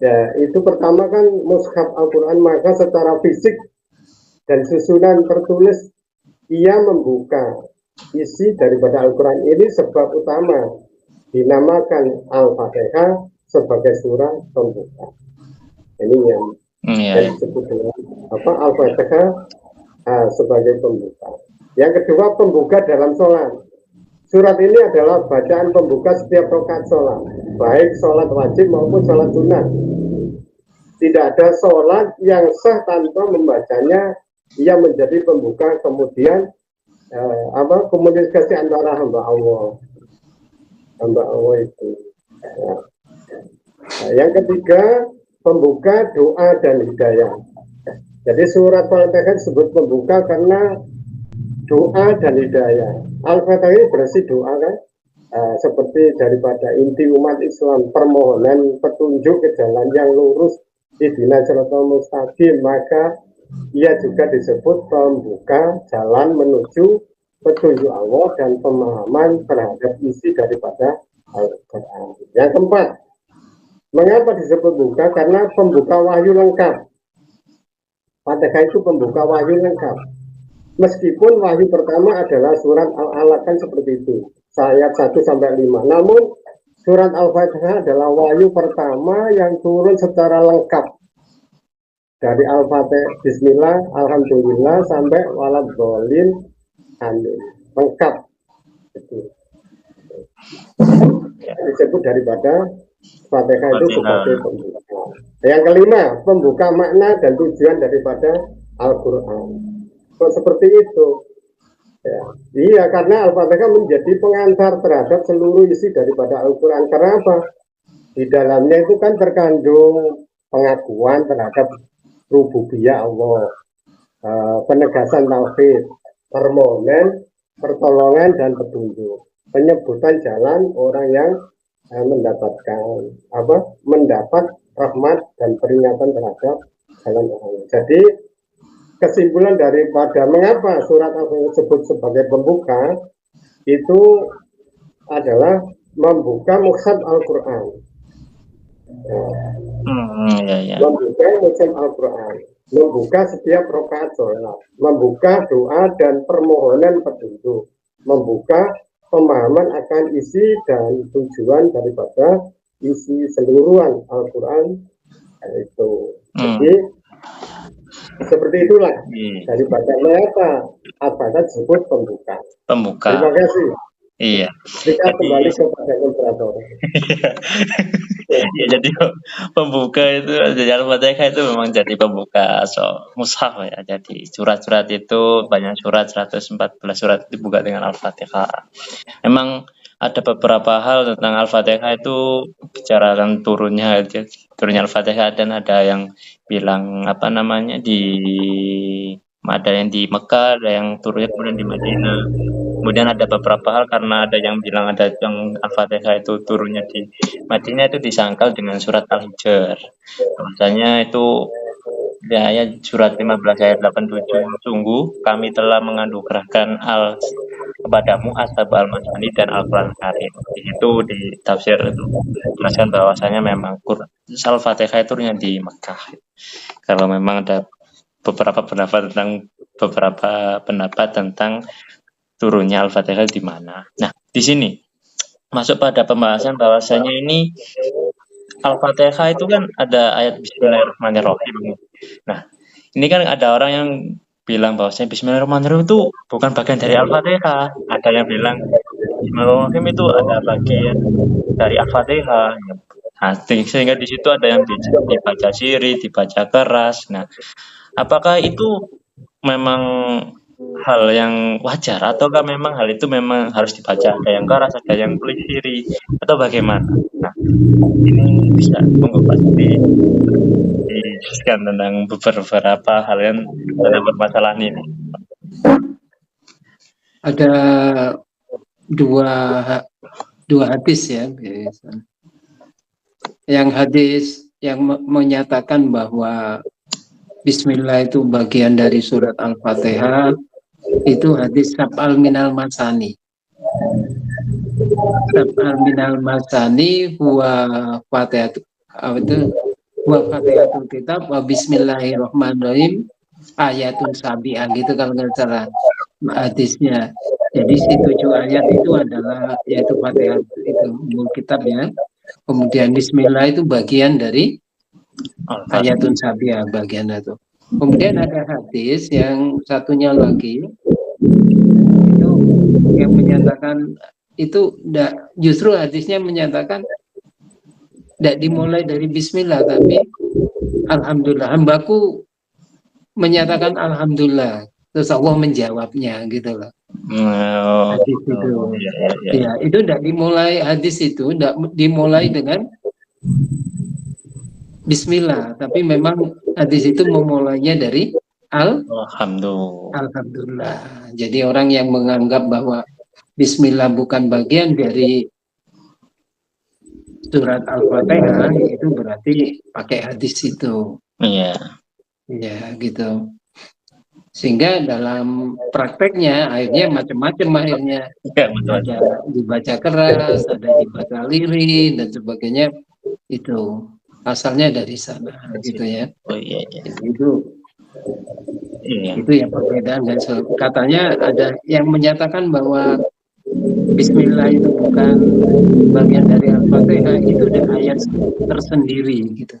Ya, itu pertama kan mushaf Al-Quran, maka secara fisik dan susunan tertulis ia membuka isi daripada Al-Quran ini. Sebab utama dinamakan Al-Fatihah sebagai surah pembuka. Ini yang disebut dengan Al-Fatihah sebagai pembuka. Yang kedua, pembuka dalam sholat. Surat ini adalah bacaan pembuka setiap rakaat sholat, baik sholat wajib maupun sholat sunnah. Tidak ada sholat yang sah tanpa membacanya. Ia menjadi pembuka, kemudian komunikasi antara hamba Allah itu. Ya. Nah, yang ketiga, pembuka doa dan hidayah. Jadi surat Al-Fatihah disebut pembuka karena doa dan hidayah. Al-Fatihah ini berisi doa kan, seperti daripada inti umat Islam, permohonan petunjuk ke jalan yang lurus, ihdinas siratal mustaqim, maka ia juga disebut pembuka jalan menuju petunjuk Allah dan pemahaman terhadap isi daripada Al-Quran. Yang keempat, mengapa disebut buka? Karena pembuka wahyu lengkap. Fatihah itu pembuka wahyu lengkap. Meskipun wahyu pertama adalah surat Al-Alaq kan seperti itu, ayat 1-5. Namun surat Al-Fatihah adalah wahyu pertama yang turun secara lengkap. Dari Al-Fatihah, Bismillah, Alhamdulillah, sampai waladhdallin, amin. Lengkap. Disebut daripada Fatihah itu sebagai pembuka. Yang kelima, pembuka makna dan tujuan daripada Al-Quran. Kok seperti itu? Ya. Iya, karena Al-Fatihah menjadi pengantar terhadap seluruh isi daripada Al-Quran. Karena apa? Di dalamnya itu kan terkandung pengakuan terhadap rububiyah Allah, penegasan tauhid, permohonan, pertolongan dan petunjuk, penyebutan jalan orang yang mendapat rahmat dan peringatan terhadap jalan orang. Jadi kesimpulan daripada mengapa surat Al-Fatihah disebut sebagai pembuka itu adalah membuka mushaf Al-Quran. Membuka mushaf Al-Quran, membuka setiap rakaat sholat, membuka doa dan permohonan petunjuk, membuka pemahaman akan isi dan tujuan daripada isi seluruhan Al-Quran itu. Jadi seperti itulah daripada mengapa Al-Fatihah disebut pembuka. Terima kasih. Iya. Kita kembali kepada moderator. Ya, jadi pembuka itu, jadi Al-Fatihah itu memang jadi pembuka mushaf ya. Jadi surat-surat itu banyak surat, 114 surat dibuka dengan Al-Fatihah. Memang ada beberapa hal tentang Al-Fatihah itu bicarakan turunnya Al-Fatihah, dan ada yang bilang ada yang di Mekah, ada yang turunnya kemudian di Madinah. Kemudian ada beberapa hal karena ada yang bilang ada yang Al-Fatihah itu turunnya di Madinah itu disangkal dengan surat Al-Hijr. Misalnya itu ayat surat 15 ayat 87, sungguh kami telah menganugerahkan kepadamu Ashab al-Masani dan Al-Quran Karim. Di situ di tafsir itu jelaskan bahwasanya memang Al-Fatihah itu turunnya di Mekah. Kalau memang ada beberapa pendapat tentang turunnya Al-Fatihah di mana. Nah, di sini masuk pada pembahasan bahwasanya ini Al-Fatihah itu kan ada ayat Bismillahirrahmanirrahim. Nah, ini kan ada orang yang bilang bahwasanya Bismillahirrahmanirrahim itu bukan bagian dari Al-Fatihah. Ada yang bilang Bismillahirrahmanirrahim itu ada bagian dari Al-Fatihah. Nah, sehingga di situ ada yang dibaca siri, dibaca keras. Nah, apakah itu memang hal yang wajar ataukah memang hal itu memang harus dibaca ada yang keras, ada yang tulis siri atau bagaimana? Nah, ini bisa monggo Pak dijelaskan tentang beberapa hal yang tentang permasalahan ini. Ada dua hadis ya. Yang hadis yang menyatakan bahwa Bismillah itu bagian dari surat Al-Fatihah, itu hadis Sab'al minal masani. Sab'al minal masani huwa Fatihatul kitab wa Bismillahirrahmanirrahim ayatun sabi'ah, gitu kalau nggak salah hadisnya. Jadi si 7 ayat itu adalah yaitu Fatihah itu umum kitab ya. Kemudian Bismillah itu bagian dari ayatun sabi'ah, bagian itu. Kemudian ada hadis yang satunya lagi itu yang menyatakan itu justru hadisnya menyatakan tidak dimulai dari Bismillah tapi Alhamdulillah, hambaku menyatakan Alhamdulillah, terus Allah menjawabnya gitu loh. Hadis itu, ya itu tidak dimulai, hadis itu tidak dimulai dengan Bismillah, tapi memang hadis itu memulainya dari Alhamdulillah. Jadi orang yang menganggap bahwa Bismillah bukan bagian dari surat Al-Fatihah itu berarti pakai hadis itu. Iya. Ya gitu. Sehingga dalam prakteknya akhirnya macam-macam akhirnya. Ada dibaca keras, ada dibaca lirih dan sebagainya. Itu asalnya dari sana gitu ya. Oh iya. Itu ya perbedaan. Dan katanya ada yang menyatakan bahwa Bismillah itu bukan bagian dari Al-Fatihah, itu ada ayat tersendiri gitu.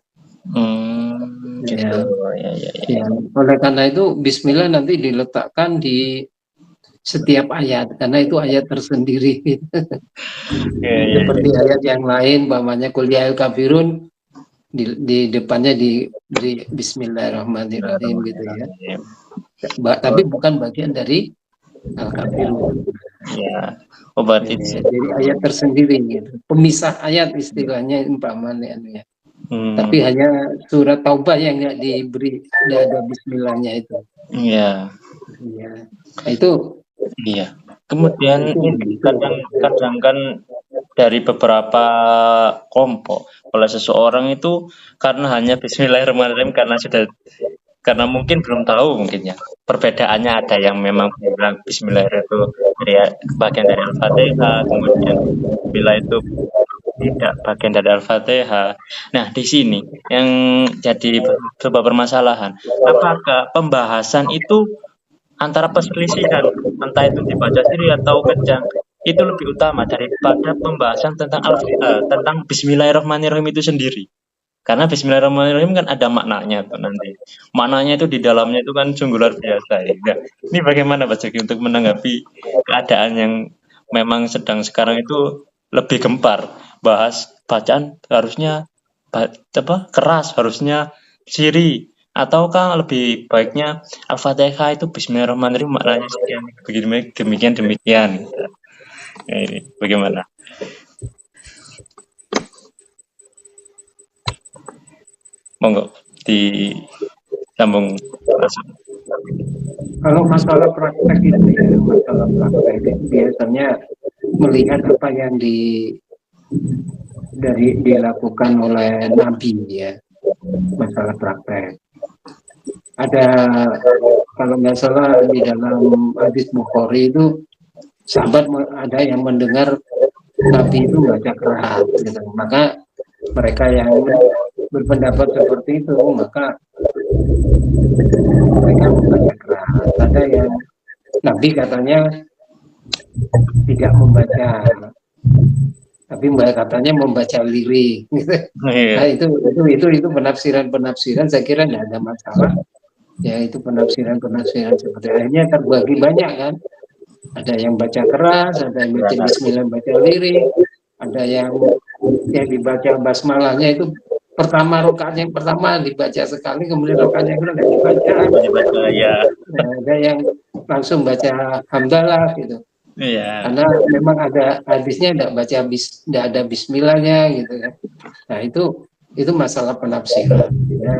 Ya. Oleh karena itu Bismillah nanti diletakkan di setiap ayat karena itu ayat tersendiri. Seperti ayat yang lain, umpamanya Qul ya ayyuhal kafirun di depannya diberi Bismillahirrahmanirrahim gitu ya. Tapi bukan bagian dari Al-Kafirun. Ya. Jadi ayat tersendiri gitu. Pemisah ayat istilahnya umpamanya ya. Tapi hanya surat Taubah yang nggak diberi, tidak ada Bismillahnya itu. Iya. Nah, itu. Iya. Kemudian kadang kan dari beberapa kelompok oleh seseorang itu karena hanya Bismillahirrahmanirrahim karena mungkin belum tahu mungkin ya perbedaannya, ada yang memang bilang Bismillahirrahmanirrahim itu bagian dari Al-Fatihah, kemudian bila itu tidak bagian dari Al-Fatihah. Nah, di sini yang jadi sebuah permasalahan, apakah pembahasan itu antara perselisihan entah itu dibaca sendiri atau kencang itu lebih utama daripada pembahasan tentang Bismillahirrahmanirrahim itu sendiri? Karena Bismillahirrahmanirrahim kan ada maknanya tuh nanti. Maknanya itu di dalamnya itu kan sungguh luar biasa ya. Nah, ini bagaimana Pak Jogi untuk menanggapi keadaan yang memang sedang sekarang itu lebih gempar, bahas bacaan harusnya keras, harusnya siri, ataukah lebih baiknya Al-Fatihah itu Bismillahirrahmanirrahim maknanya sekian, demikian. Nah, ini bagaimana? Monggo disambung langsung. Kalau masalah praktek itu ya, masalah praktek itu biasanya melihat apa yang dilakukan oleh Nabi ya, masalah praktek. Ada kalau nggak salah di dalam hadis Bukhari itu sahabat ada yang mendengar Nabi itu baca keras gitu. Maka mereka yang berpendapat seperti itu maka mereka membaca keras. Ada yang Nabi katanya tidak membaca, tapi katanya membaca lirih. Nah, itu penafsiran saya kira tidak ada masalah. Ya itu penafsiran seperti akhirnya terbagi banyak kan. Ada yang baca keras, ada yang baca bismillah baca lirik, ada yang dibaca basmalahnya itu pertama rokaatnya yang pertama dibaca sekali, kemudian rokaatnya yang kedua nggak dibaca. Dibaca ya. Nah, ada yang langsung baca hamdalah gitu. Iya. Karena memang ada hadisnya tidak ada bismillahnya gitu kan. Nah itu masalah penafsiran. Ya,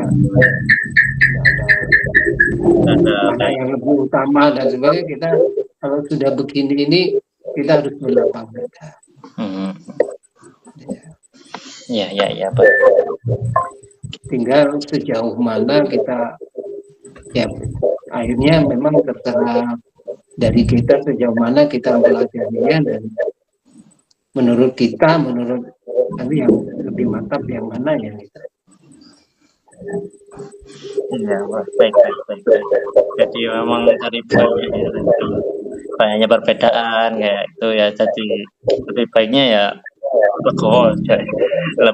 Ada mana yang lebih utama dan sebagainya kita kalau sudah begini ini kita harus berlapang dada. Ya, baik. Tinggal sejauh mana kita ya akhirnya memang terserah dari kita sejauh mana kita mempelajarinya dan menurut tapi yang lebih mantap yang mana ya gitu. Iya, baik. Jadi memang cari banyaknya perbedaan kayak itu ya, jadi lebih baiknya ya legowo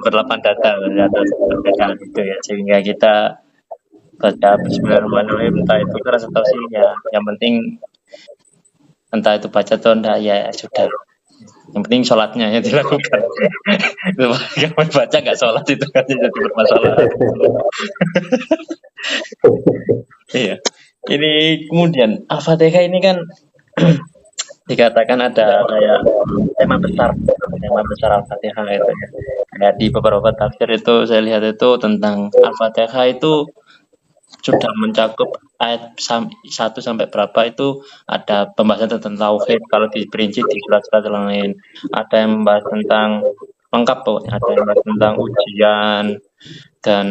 berlapang dada atas perbedaan itu ya, sehingga kita baca Bismillahirrahmanirrahim entah itu keras atau sih ya, yang penting entah itu baca atau enggak ya sudah, yang penting sholatnya ya dilakukan. Kalau baca nggak sholat itu kan jadi bermasalah. Iya. Ini kemudian Al-Fatihah ini kan dikatakan ada kayak tema besar Al-Fatihah itu ya. Kayak di beberapa tafsir itu saya lihat itu tentang Al-Fatihah itu sudah mencakup ayat 1 sampai berapa itu ada pembahasan tentang tauhid, kalau diperinci di surat-surat lain ada yang membahas tentang lengkap pokoknya, ada yang membahas tentang ujian dan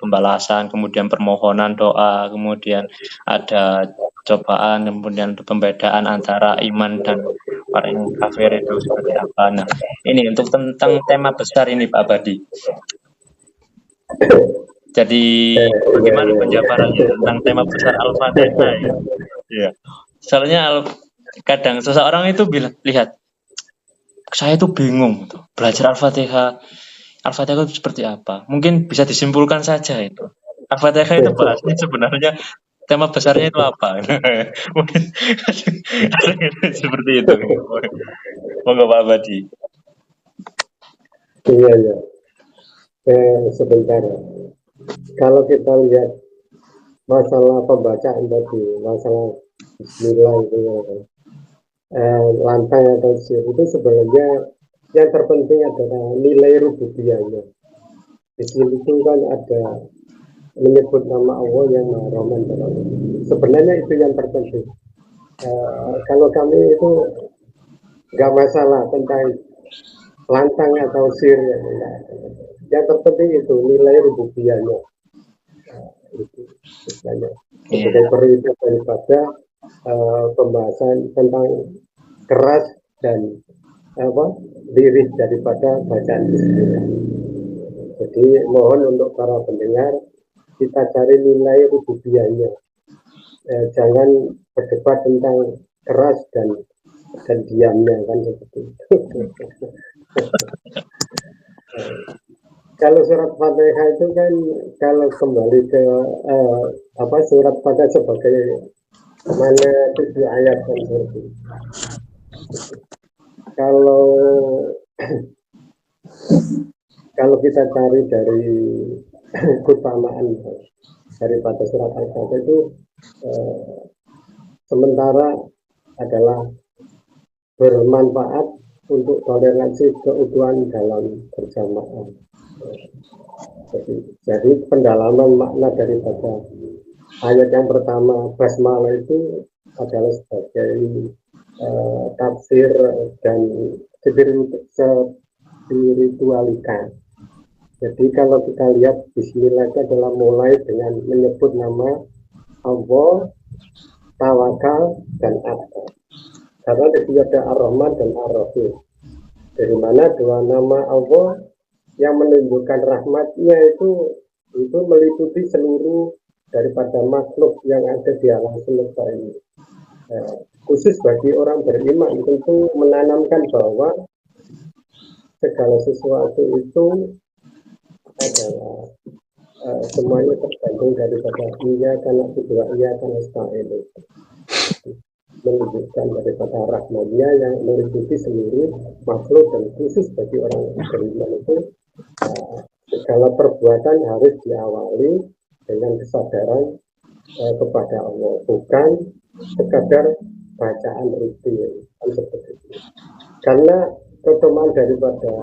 pembalasan, kemudian permohonan doa, kemudian ada cobaan, kemudian pembedaan antara iman dan orang kafir itu seperti apa. Nah, ini untuk tentang tema besar ini Pak Badi. Jadi bagaimana penjabarannya tentang tema besar Al-Fatihah ya? Iya. Soalnya kadang seseorang itu bilang, lihat, saya itu bingung tuh, belajar Al-Fatihah itu seperti apa? Mungkin bisa disimpulkan saja itu. Al-Fatihah itu bahasnya sebenarnya tema besarnya itu apa? Mungkin seperti itu. Monggo Pak Badi. Iya. Sebentar. Kalau kita lihat masalah pembacaan tadi, masalah Bismillah itu lantai atau sir itu sebenarnya yang terpenting adalah nilai rububiyahnya. Di sini itu kan ada menyebut nama Allah yang Maha Rahman dan Rahim. Sebenarnya itu yang terpenting. Kalau kami itu nggak masalah tentang lantang atau sir ya. Yang terpenting itu nilai rububiyahnya. Itu sebenarnya sebagai periode daripada pembahasan tentang keras dan lirik daripada bacaan Bismillah. Jadi mohon untuk para pendengar kita cari nilai rububiyahnya. Jangan berdebat tentang keras dan diamnya kan seperti itu. Kalau surat Fatihah itu kan kalau kembali ke surat Fatihah sebagai mana 7 ayat kan seperti itu. Kalau kita cari dari keutamaan daripada surat Al-Fatihah itu sementara adalah bermanfaat untuk toleransi keutuhan dalam berjamaah. Jadi pendalaman makna daripada ayat yang pertama basmalah itu adalah sebagai tafsir dan spiritualitas. Jadi kalau kita lihat Bismillah itu adalah mulai dengan menyebut nama Allah, tawakal dan atas. Karena di situ ada Ar-Rahman dan Ar-Rahim. Dari mana dua nama Allah yang menunjukkan rahmatnya itu meliputi seluruh daripada makhluk yang ada di alam semesta ini. Khusus bagi orang beriman tentu menanamkan bahwa segala sesuatu itu adalah semuanya tergantung daripada iya karena kedua iya karena sta'in itu menunjukkan daripada rahmatnya yang meliputi seluruh makhluk dan khusus bagi orang beriman itu segala perbuatan harus diawali dengan kesadaran kepada Allah, bukan sekadar bacaan rutin seperti itu. Karena keutamaan daripada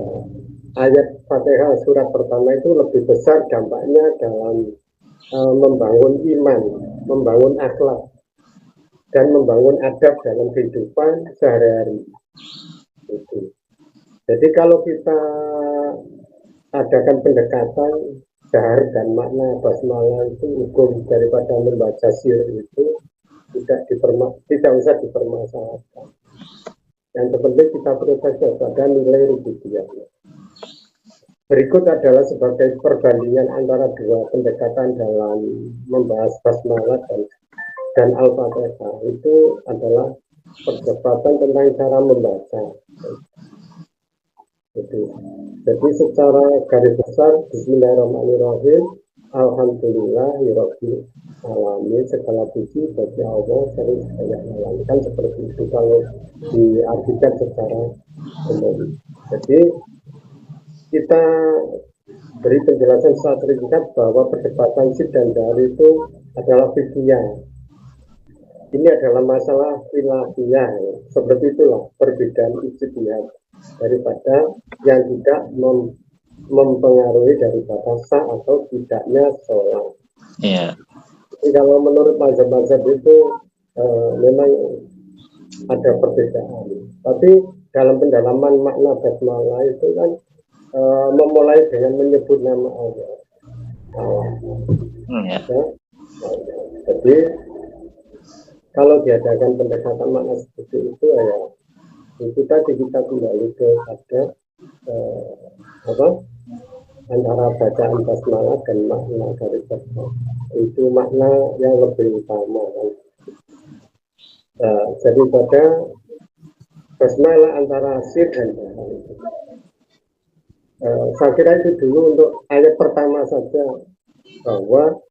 ayat Fatihah surat pertama itu lebih besar dampaknya dalam membangun iman, membangun akhlak, dan membangun adab dalam kehidupan sehari-hari. Jadi kalau kita adakan pendekatan dahar dan makna basmalah itu hukum daripada membaca sir itu tidak usah dipermasalahkan. Yang terpenting kita berfokus pada nilai rububiyahnya. Berikut adalah sebagai perbandingan antara dua pendekatan dalam membahas basmalah dan Al-Fatihah. Itu adalah perdebatan tentang cara membaca. Jadi secara garis besar Bismillahirrahmanirrahim, Alhamdulillahirabbil alamin, segala puji bagi Allah sering saya kan seperti itu kalau diartikan secara umum. Jadi kita beri penjelasan secara ringkas bahwa perdebatan sid dan dar itu adalah fikih. Ini adalah masalah khilafiyah. Seperti itulah perbedaan ijtihad daripada yang tidak mempengaruhi daripada sah atau tidaknya sholat. Iya. Jadi kalau menurut mazhab-mazhab itu memang ada perbedaan. Tapi dalam pendalaman makna basmalah itu kan memulai dengan menyebut nama Allah. Ya. Jadi kalau diadakan pendekatan makna seperti itu ya itu tadi kita kembali kepada antara bacaan basmalah dan makna dari basmalah itu makna yang lebih utama kan. Jadi pada basmalah antara sir dan dar itu. Saya kira itu dulu untuk ayat pertama saja bahwa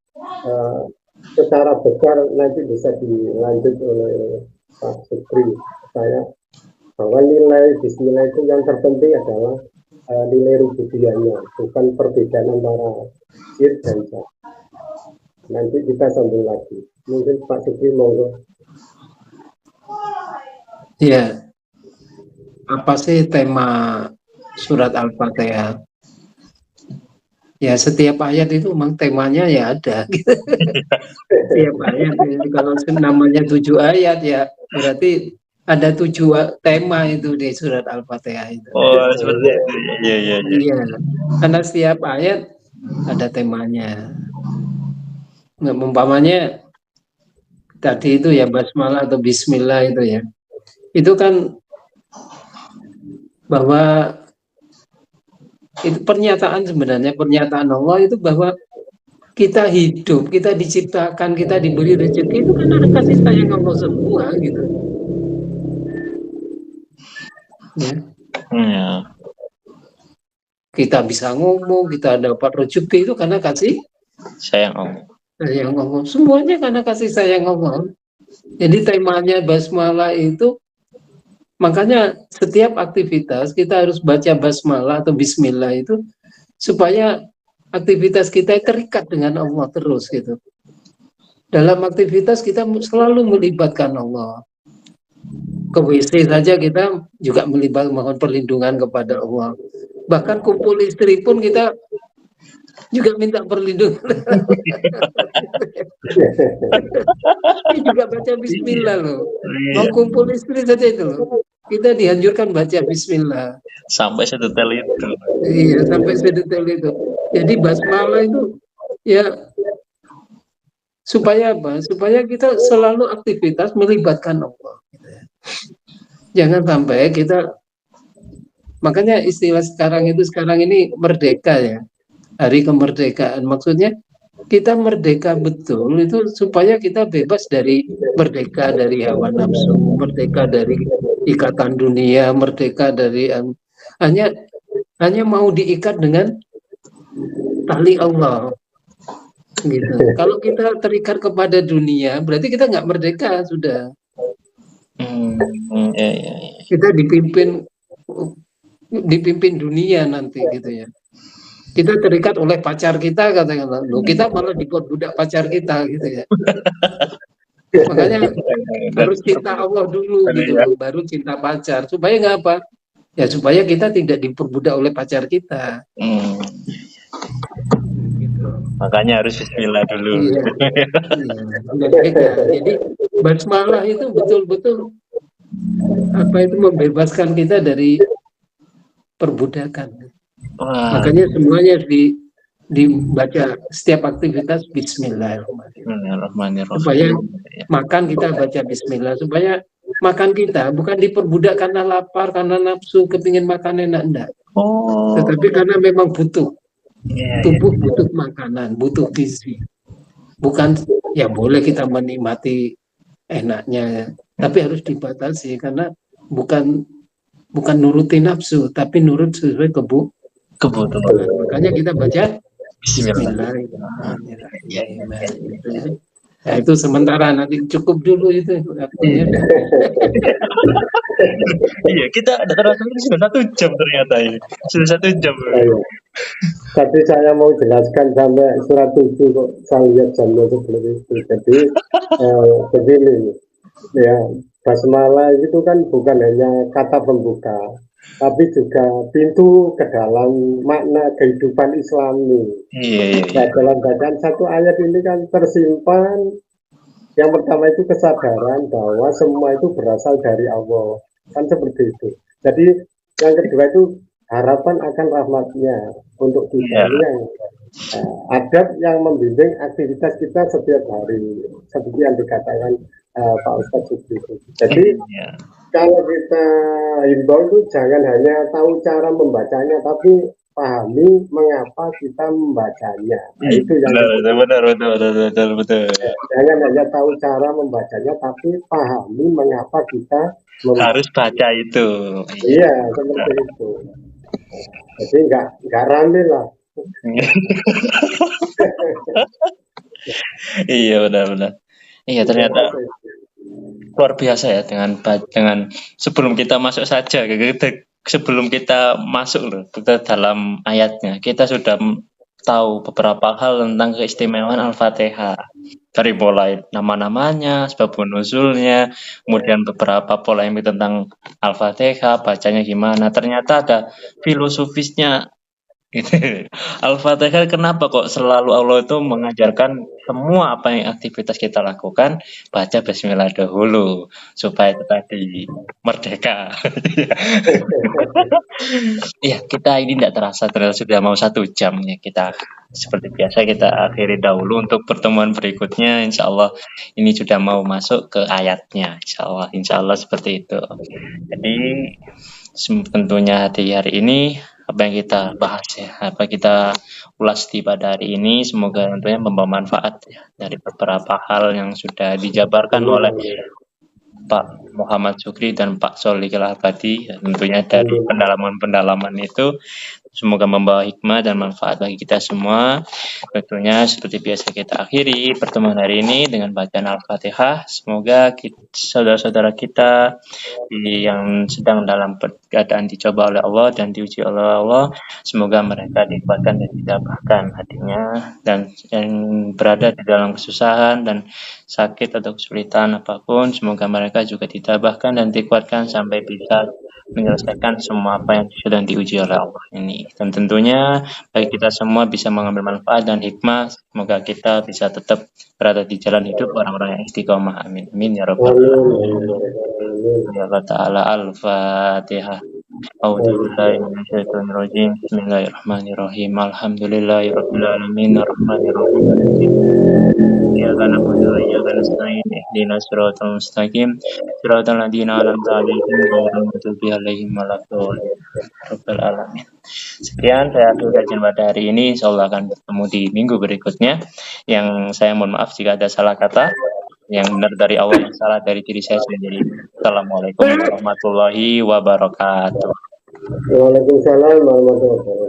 secara besar nanti bisa dilanjut oleh Pak Sukri saya bahwa nilai bismillah itu yang terpenting adalah nilai rububiyahnya, bukan perbedaan antara sir dan dar. Nanti kita sambung lagi. Mungkin Pak Sukri monggo. Ya, apa sih tema surat Al-Fatihah? Ya setiap ayat itu memang temanya ya ada. Setiap ayat ini kalau namanya 7 ayat ya berarti ada 7 tema itu di surat Al-Fatihah itu. Oh, seperti itu. Iya. Iya, karena setiap ayat ada temanya. Nggak, umpamanya tadi itu ya basmalah atau bismillah itu ya. Itu kan bahwa itu pernyataan sebenarnya pernyataan Allah itu bahwa kita hidup, kita diciptakan, kita diberi rezeki itu kan ada kasih sayang Allah semua gitu. Ya. Kita bisa ngomong, kita dapat rezeki itu karena kasih sayang Allah. Sayang Allah. Semuanya karena kasih sayang Allah. Jadi temanya basmalah itu makanya setiap aktivitas kita harus baca basmalah atau bismillah itu supaya aktivitas kita terikat dengan Allah terus gitu. Dalam aktivitas kita selalu melibatkan Allah. Ke WC saja kita juga mohon perlindungan kepada Allah. Bahkan kumpul istri pun kita juga minta perlindungan. Ini juga baca bismillah loh. Mau kumpul istri saja itu loh. Kita dianjurkan baca bismillah. Sampai sedetail itu. Iya, sampai sedetail itu. Jadi basmalah itu ya supaya apa? Supaya kita selalu aktivitas melibatkan Allah. Jangan sampai kita, makanya istilah sekarang ini merdeka ya. Hari kemerdekaan maksudnya kita merdeka betul itu supaya kita bebas dari merdeka dari hawa nafsu, merdeka dari ikatan dunia, merdeka dari hanya mau diikat dengan tali Allah. gitu. Kalau kita terikat kepada dunia, berarti kita nggak merdeka sudah. Ya, ya, ya. Kita dipimpin dunia nanti gitu ya. Kita terikat oleh pacar kita, katakanlah, loh kita malah dibuat budak pacar kita gitu ya. Makanya harus cinta Allah dulu gitu loh, baru cinta pacar. Supaya nggak apa? Ya supaya kita tidak diperbudak oleh pacar kita. Gitu. Makanya harus bismillah dulu. Iya. Merdeka. Jadi basmalah itu betul-betul apa itu membebaskan kita dari perbudakan. Wah, Makanya semuanya dibaca setiap aktivitas Bismillahirrahmanirrahim. Bismillahirrahmanirrahim. Supaya makan kita baca Bismillah, supaya makan kita bukan diperbudak karena lapar, karena nafsu, kepingin makan enak, enggak. Oh, Tetapi karena memang butuh. iya, Tubuh butuh makanan, butuh gizi. Bukan ya boleh kita menikmati enaknya, tapi harus dibatasi karena bukan nuruti nafsu, tapi nurut sesuai kebutuhan. Makanya kita baca Bismillah. Bismillahirrahmanirrahim. Ya itu sementara, nanti cukup dulu itu waktunya. Iya, kita ada terasa ini sudah 1 jam ternyata ini. Sudah 1 jam. Tapi saya mau jelaskan sampai surat 7 kok saya lihat jamnya sebelum itu. Jadi begini, ya basmalah itu kan bukan hanya kata pembuka, tapi juga pintu ke dalam makna kehidupan Islami. Nah, dalam bacaan satu ayat ini kan tersimpan yang pertama itu kesadaran bahwa semua itu berasal dari Allah, kan seperti itu. Jadi yang kedua itu harapan akan rahmatnya untuk kita yang adab yang membimbing aktivitas kita setiap hari, seperti yang dikatakan Pak Ustadz Subri. Jadi kalau kita himbau itu jangan hanya tahu cara membacanya, tapi pahami mengapa kita membacanya. Nah, itu yang betul. Jangan hanya tahu cara membacanya, tapi pahami mengapa kita harus baca itu. Iya, seperti itu. Jadi nggak rame lah. Iya, benar. Iya, ternyata luar biasa ya dengan sebelum kita masuk saja, sebelum kita masuk loh ke dalam ayatnya, kita sudah tahu beberapa hal tentang keistimewaan Al-Fatihah. Dari mulai nama-namanya, sebab nuzulnya, kemudian beberapa polemik tentang Al-Fatihah, bacanya gimana. Ternyata ada filosofisnya. Al-Fatihah kenapa kok selalu Allah itu mengajarkan semua apa yang aktivitas kita lakukan baca bismillah dahulu supaya itu tadi merdeka. Ya, kita ini tidak terasa ternyata sudah mau 1 jam ya. Kita seperti biasa kita akhiri dahulu untuk pertemuan berikutnya. Insya Allah ini sudah mau masuk ke ayatnya. Insya Allah seperti itu. Jadi tentunya di hari ini apa yang kita bahas ya, apa kita ulas di pada hari ini, semoga tentunya membawa manfaat ya, dari beberapa hal yang sudah dijabarkan oleh Pak Muhammad Syukri dan Pak Solikil Abadi ya, tentunya dari pendalaman itu semoga membawa hikmah dan manfaat bagi kita semua. Tentunya seperti biasa kita akhiri pertemuan hari ini dengan bacaan Al-Fatihah. Semoga saudara-saudara kita yang sedang dalam keadaan dicoba oleh Allah dan diuji oleh Allah, semoga mereka dikuatkan dan didapatkan hatinya, dan yang berada di dalam kesusahan dan sakit atau kesulitan apapun, semoga mereka juga ditabahkan dan dikuatkan sampai bisa menyelesaikan semua apa yang sedang diuji oleh Allah ini. Dan tentunya bagi kita semua bisa mengambil manfaat dan hikmah, semoga kita bisa tetap berada di jalan hidup orang-orang yang istiqomah. Amin. Amin ya rabbal alamin. Ya Allah Ta'ala. Al-Fatihah. A'udzubillahi Bismillahirrahmanirrahim. Alhamdulillahirabbil alamin arrahmanirrahim. Iyyaka na'budu wa iyyaka nasta'in. Ihdinas siratal mustaqim. Siratal ladzina an'amta 'alaihim ghairil maghdubi 'alaihim waladdallin. Rabbil alamin. Sekian saya akhiri kajian pada hari ini. Insyaallah akan bertemu di minggu berikutnya. Yang saya mohon maaf jika ada salah kata. Yang benar dari Allah, yang salah dari diri saya sendiri. Assalamualaikum warahmatullahi wabarakatuh. Waalaikumsalam warahmatullahi wabarakatuh.